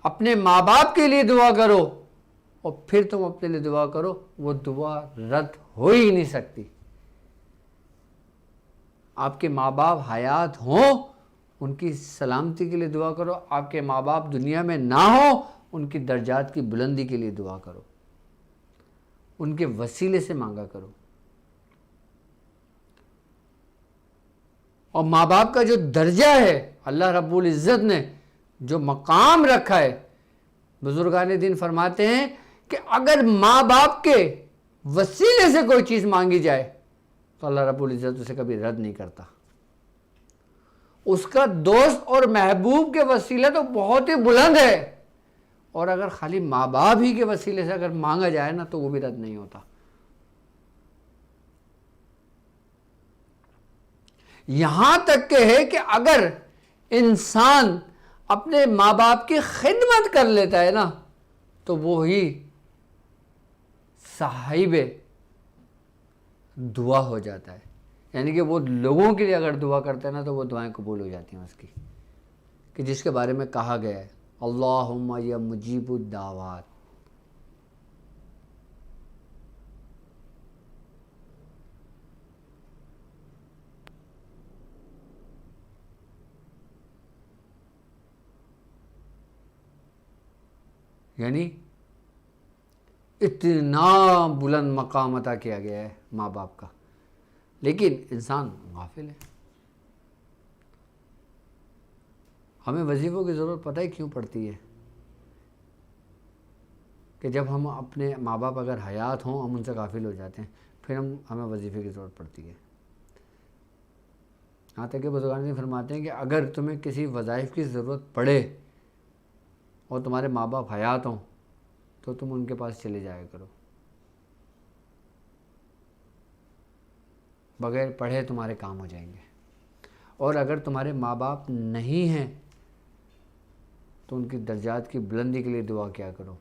اپنے ماں باپ کے لیے دعا کرو، اور پھر تم اپنے لیے دعا کرو۔ وہ دعا رد ہو ہی نہیں سکتی۔ آپ کے ماں باپ حیات ہوں، ان کی سلامتی کے لیے دعا کرو۔ آپ کے ماں باپ دنیا میں نہ ہوں، ان کی درجات کی بلندی کے لیے دعا کرو، ان کے وسیلے سے مانگا کرو۔ اور ماں باپ کا جو درجہ ہے، اللہ رب العزت نے جو مقام رکھا ہے، بزرگان دین فرماتے ہیں کہ اگر ماں باپ کے وسیلے سے کوئی چیز مانگی جائے تو اللہ رب العزت اسے کبھی رد نہیں کرتا۔ اس کا دوست اور محبوب کے وسیلے تو بہت ہی بلند ہے، اور اگر خالی ماں باپ ہی کے وسیلے سے اگر مانگا جائے نا تو وہ بھی رد نہیں ہوتا۔ یہاں تک کہ ہے کہ اگر انسان اپنے ماں باپ کی خدمت کر لیتا ہے نا تو وہی صاحب دعا ہو جاتا ہے۔ یعنی کہ وہ لوگوں کے لیے اگر دعا کرتا ہے نا تو وہ دعائیں قبول ہو جاتی ہیں اس کی، کہ جس کے بارے میں کہا گیا ہے اللہم یا مجیب الدعوات۔ یعنی اتنا بلند مقام عطا کیا گیا ہے ماں باپ کا، لیکن انسان غافل ہے۔ ہمیں وظیفوں کی ضرورت پتہ ہی کیوں پڑتی ہے؟ کہ جب ہم اپنے ماں باپ اگر حیات ہوں ہم ان سے غافل ہو جاتے ہیں، پھر ہمیں وظیفے کی ضرورت پڑتی ہے۔ یہاں تک کہ بزرگان نے فرماتے ہیں کہ اگر تمہیں کسی وظائف کی ضرورت پڑے اور تمہارے ماں باپ حیات ہوں تو تم ان کے پاس چلے جایا کرو، بغیر پڑھے تمہارے کام ہو جائیں گے۔ اور اگر تمہارے ماں باپ نہیں ہیں تو ان کی درجات کی بلندی کے لیے دعا کیا کرو۔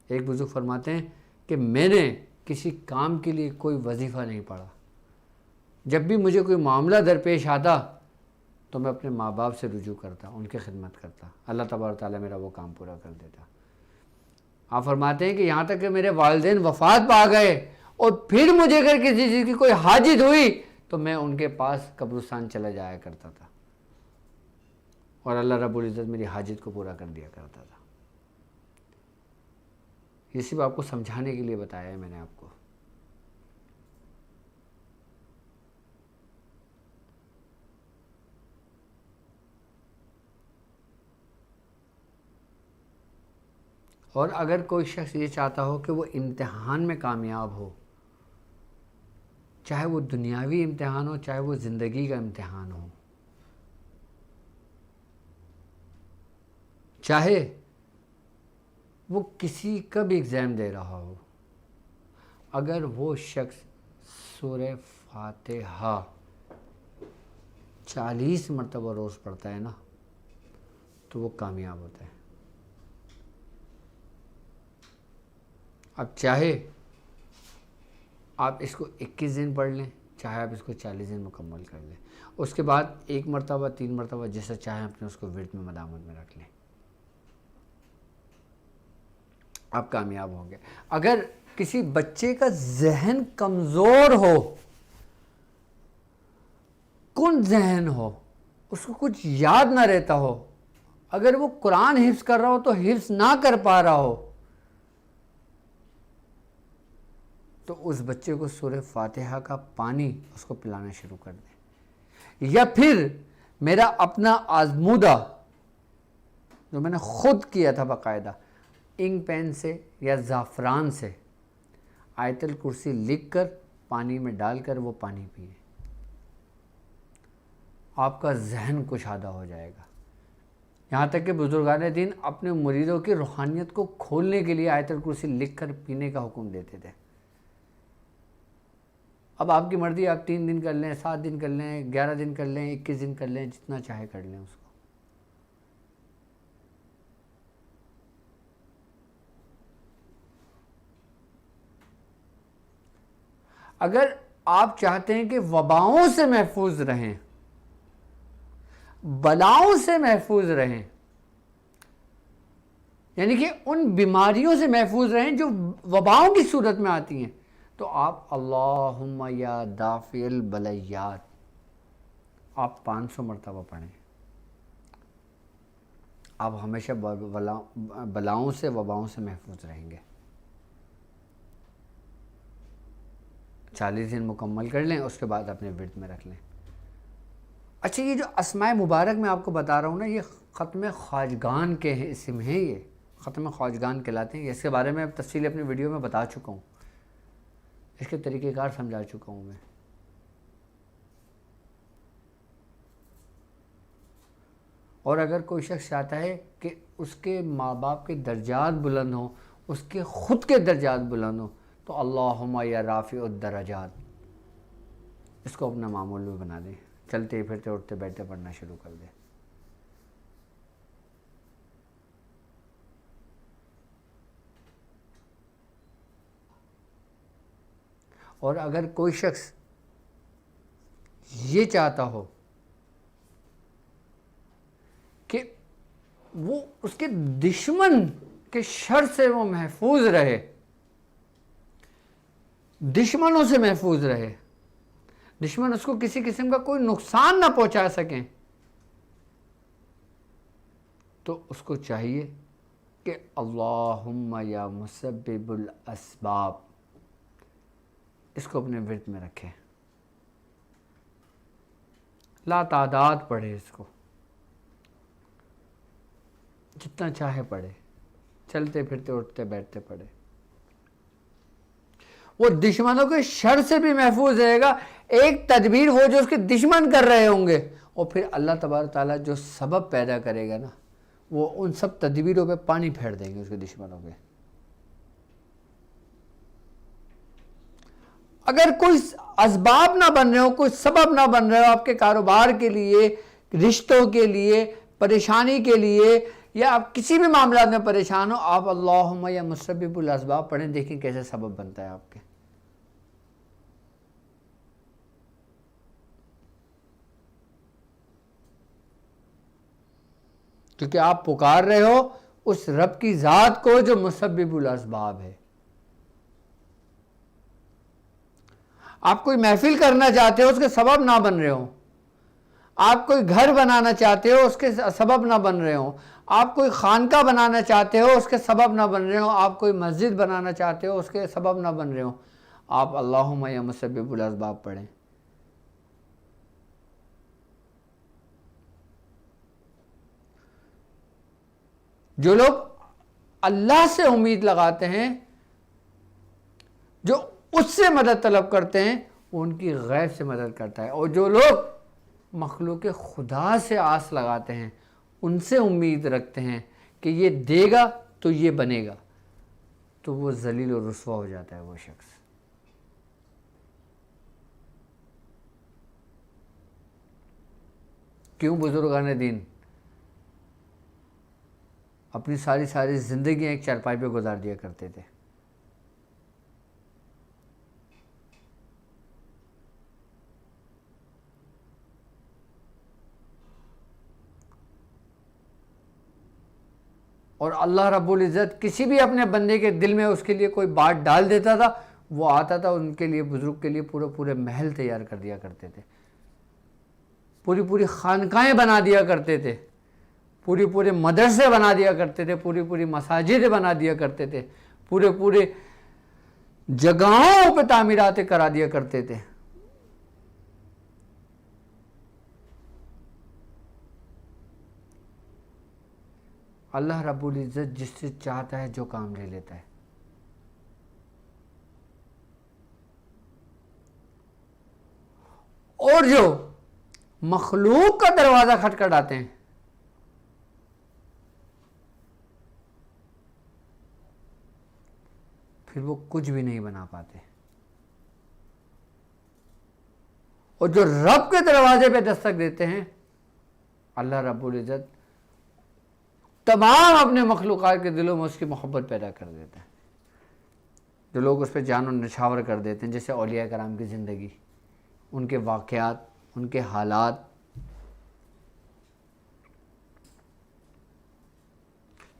ایک بزرگ فرماتے ہیں کہ میں نے کسی کام کے لیے کوئی وظیفہ نہیں پڑھا، جب بھی مجھے کوئی معاملہ درپیش آتا تو تو میں اپنے ماں باپ سے رجوع کرتا، ان کی خدمت کرتا، اللہ تبارک تعالیٰ میرا وہ کام پورا کر دیتا۔ آپ فرماتے ہیں کہ یہاں تک کہ میرے والدین وفات پا گئے اور پھر مجھے اگر کسی چیز کی کوئی حاجت ہوئی تو میں ان کے پاس قبرستان چلا جایا کرتا تھا، اور اللہ رب العزت میری حاجت کو پورا کر دیا کرتا تھا۔ یہ صرف آپ کو سمجھانے کے لیے بتایا ہے میں نے آپ کو۔ اور اگر کوئی شخص یہ چاہتا ہو کہ وہ امتحان میں کامیاب ہو، چاہے وہ دنیاوی امتحان ہو چاہے وہ زندگی کا امتحان ہو، چاہے وہ کسی کا بھی ایگزام دے رہا ہو، اگر وہ شخص سورہ فاتحہ 40 مرتبہ روز پڑھتا ہے نا تو وہ کامیاب ہوتا ہے۔ اب چاہے آپ اس کو 21 دن پڑھ لیں، چاہے آپ اس کو 40 دن مکمل کر لیں، اس کے بعد 1 مرتبہ 3 مرتبہ جیسا چاہیں اپنے اس کو ورد میں مداومت میں رکھ لیں، آپ کامیاب ہوں گے۔ اگر کسی بچے کا ذہن کمزور ہو، کن ذہن ہو، اس کو کچھ یاد نہ رہتا ہو، اگر وہ قرآن حفظ کر رہا ہو تو حفظ نہ کر پا رہا ہو، تو اس بچے کو سورہ فاتحہ کا پانی اس کو پلانا شروع کر دیں۔ یا پھر میرا اپنا آزمودہ جو میں نے خود کیا تھا باقاعدہ، انک پین سے یا زعفران سے آیت الکرسی لکھ کر پانی میں ڈال کر وہ پانی پیے، آپ کا ذہن کشادہ ہو جائے گا۔ یہاں تک کہ بزرگان دین اپنے مریدوں کی روحانیت کو کھولنے کے لیے آیت الکرسی لکھ کر پینے کا حکم دیتے تھے۔ اب آپ کی مرضی، آپ 3 دن کر لیں، 7 دن کر لیں، 11 دن کر لیں، 21 دن کر لیں، جتنا چاہے کر لیں اس کو۔ اگر آپ چاہتے ہیں کہ وباؤں سے محفوظ رہیں، بلاؤں سے محفوظ رہیں، یعنی کہ ان بیماریوں سے محفوظ رہیں جو وباؤں کی صورت میں آتی ہیں، تو آپ اللہم یا دافع البلیات آپ 500 مرتبہ پڑھیں۔ آپ ہمیشہ بلاؤں سے وباؤں سے محفوظ رہیں گے۔ 40 دن مکمل کر لیں، اس کے بعد اپنے ورد میں رکھ لیں۔ اچھا، یہ جو اسماء مبارک میں آپ کو بتا رہا ہوں نا، یہ ختم خواجگان کے اسم ہیں، یہ ختم خواجگان کہلاتے ہیں۔ اس کے بارے میں تفصیل اپنی ویڈیو میں بتا چکا ہوں، اس کے طریقہ کار سمجھا چکا ہوں میں۔ اور اگر کوئی شخص چاہتا ہے کہ اس کے ماں باپ کے درجات بلند ہوں، اس کے خود کے درجات بلند ہوں، تو اللہم یا رافع الدرجات اس کو اپنا معمول میں بنا دیں، چلتے پھرتے اٹھتے بیٹھتے پڑھنا شروع کر دیں۔ اور اگر کوئی شخص یہ چاہتا ہو کہ وہ اس کے دشمن کے شر سے وہ محفوظ رہے، دشمنوں سے محفوظ رہے، دشمن اس کو کسی قسم کا کوئی نقصان نہ پہنچا سکیں، تو اس کو چاہیے کہ اللہم یا مسبب الاسباب اس کو اپنے ورد میں رکھے، لا تعداد پڑھے، اس کو جتنا چاہے پڑھے، چلتے پھرتے اٹھتے بیٹھتے پڑھے۔ وہ دشمنوں کے شر سے بھی محفوظ رہے گا، ایک تدبیر وہ جو اس کے دشمن کر رہے ہوں گے، اور پھر اللہ تبارک تعالیٰ جو سبب پیدا کرے گا نا، وہ ان سب تدبیروں پہ پانی پھیر دیں گے اس کے دشمنوں پہ۔ اگر کوئی اسباب نہ بن رہے ہو، کوئی سبب نہ بن رہے ہو آپ کے کاروبار کے لیے، رشتوں کے لیے، پریشانی کے لیے، یا آپ کسی بھی معاملات میں پریشان ہو، آپ اللہم یا مسبب الاسباب پڑھیں، دیکھیں کیسے سبب بنتا ہے آپ کے۔ کیونکہ آپ پکار رہے ہو اس رب کی ذات کو جو مسبب الاسباب ہے. آپ کوئی محفل کرنا چاہتے ہو، اس کے سبب نہ بن رہے ہو. آپ کوئی گھر بنانا چاہتے ہو، اس کے سبب نہ بن رہے ہو. آپ کوئی خانقاہ بنانا چاہتے ہو، اس کے سبب نہ بن رہے ہو. آپ کوئی مسجد بنانا چاہتے ہو، اس کے سبب نہ بن رہے ہو. آپ اللہم یا مسبب الاسباب پڑھیں. جو لوگ اللہ سے امید لگاتے ہیں، جو اس سے مدد طلب کرتے ہیں، وہ ان کی غیب سے مدد کرتا ہے. اور جو لوگ مخلوق خدا سے آس لگاتے ہیں، ان سے امید رکھتے ہیں کہ یہ دے گا تو یہ بنے گا، تو وہ ذلیل و رسوا ہو جاتا ہے وہ شخص. کیوں بزرگان دین اپنی ساری زندگیاں ایک چارپائی پہ گزار دیا کرتے تھے؟ اور اللہ رب العزت کسی بھی اپنے بندے کے دل میں اس کے لیے کوئی بات ڈال دیتا تھا، وہ آتا تھا ان کے لیے، بزرگ کے لیے پورے محل تیار کر دیا کرتے تھے، پوری خانقاہیں بنا دیا کرتے تھے، پورے مدرسے بنا دیا کرتے تھے، پوری مساجد بنا دیا کرتے تھے، پورے جگہوں پہ تعمیرات کرا دیا کرتے تھے. اللہ رب العزت جس سے چاہتا ہے جو کام لے لیتا ہے. اور جو مخلوق کا دروازہ کھٹکھٹاتے ہیں، پھر وہ کچھ بھی نہیں بنا پاتے. اور جو رب کے دروازے پہ دستک دیتے ہیں، اللہ رب العزت تمام اپنے مخلوقات کے دلوں میں اس کی محبت پیدا کر دیتا ہے. جو لوگ اس پہ جان و نچھاور کر دیتے ہیں، جیسے اولیاء کرام کی زندگی، ان کے واقعات، ان کے حالات.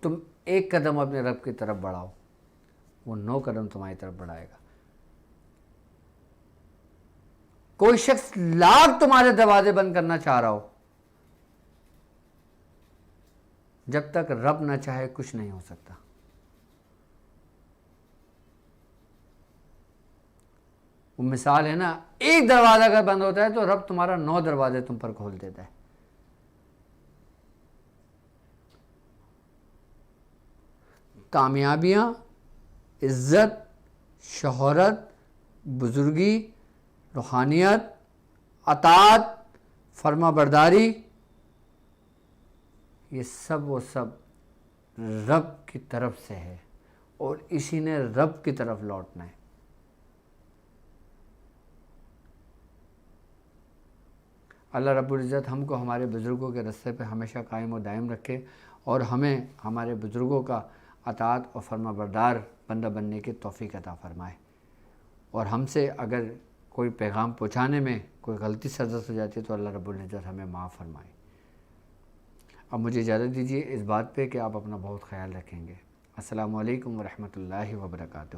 تم ایک قدم اپنے رب کی طرف بڑھاؤ، وہ 9 قدم تمہاری طرف بڑھائے گا. کوئی شخص لاکھ تمہارے دروازے بند کرنا چاہ رہا ہو، جب تک رب نہ چاہے کچھ نہیں ہو سکتا. وہ مثال ہے نا، ایک دروازہ اگر بند ہوتا ہے تو رب تمہارا 9 دروازے تم پر کھول دیتا ہے. کامیابیاں، عزت، شہرت، بزرگی، روحانیت، اطاعت، فرما برداری، یہ سب و سب رب کی طرف سے ہے، اور اسی نے رب کی طرف لوٹنا ہے. اللہ رب العزت ہم کو ہمارے بزرگوں کے راستے پہ ہمیشہ قائم و دائم رکھے، اور ہمیں ہمارے بزرگوں کا اطاعت اور فرما بردار بندہ بننے کی توفیق عطا فرمائے. اور ہم سے اگر کوئی پیغام پہنچانے میں کوئی غلطی سرزد ہو جاتی ہے تو اللہ رب العزت ہمیں معاف فرمائے. اب مجھے اجازت دیجیے اس بات پہ کہ آپ اپنا بہت خیال رکھیں گے. السلام علیکم ورحمۃ اللہ وبرکاتہ.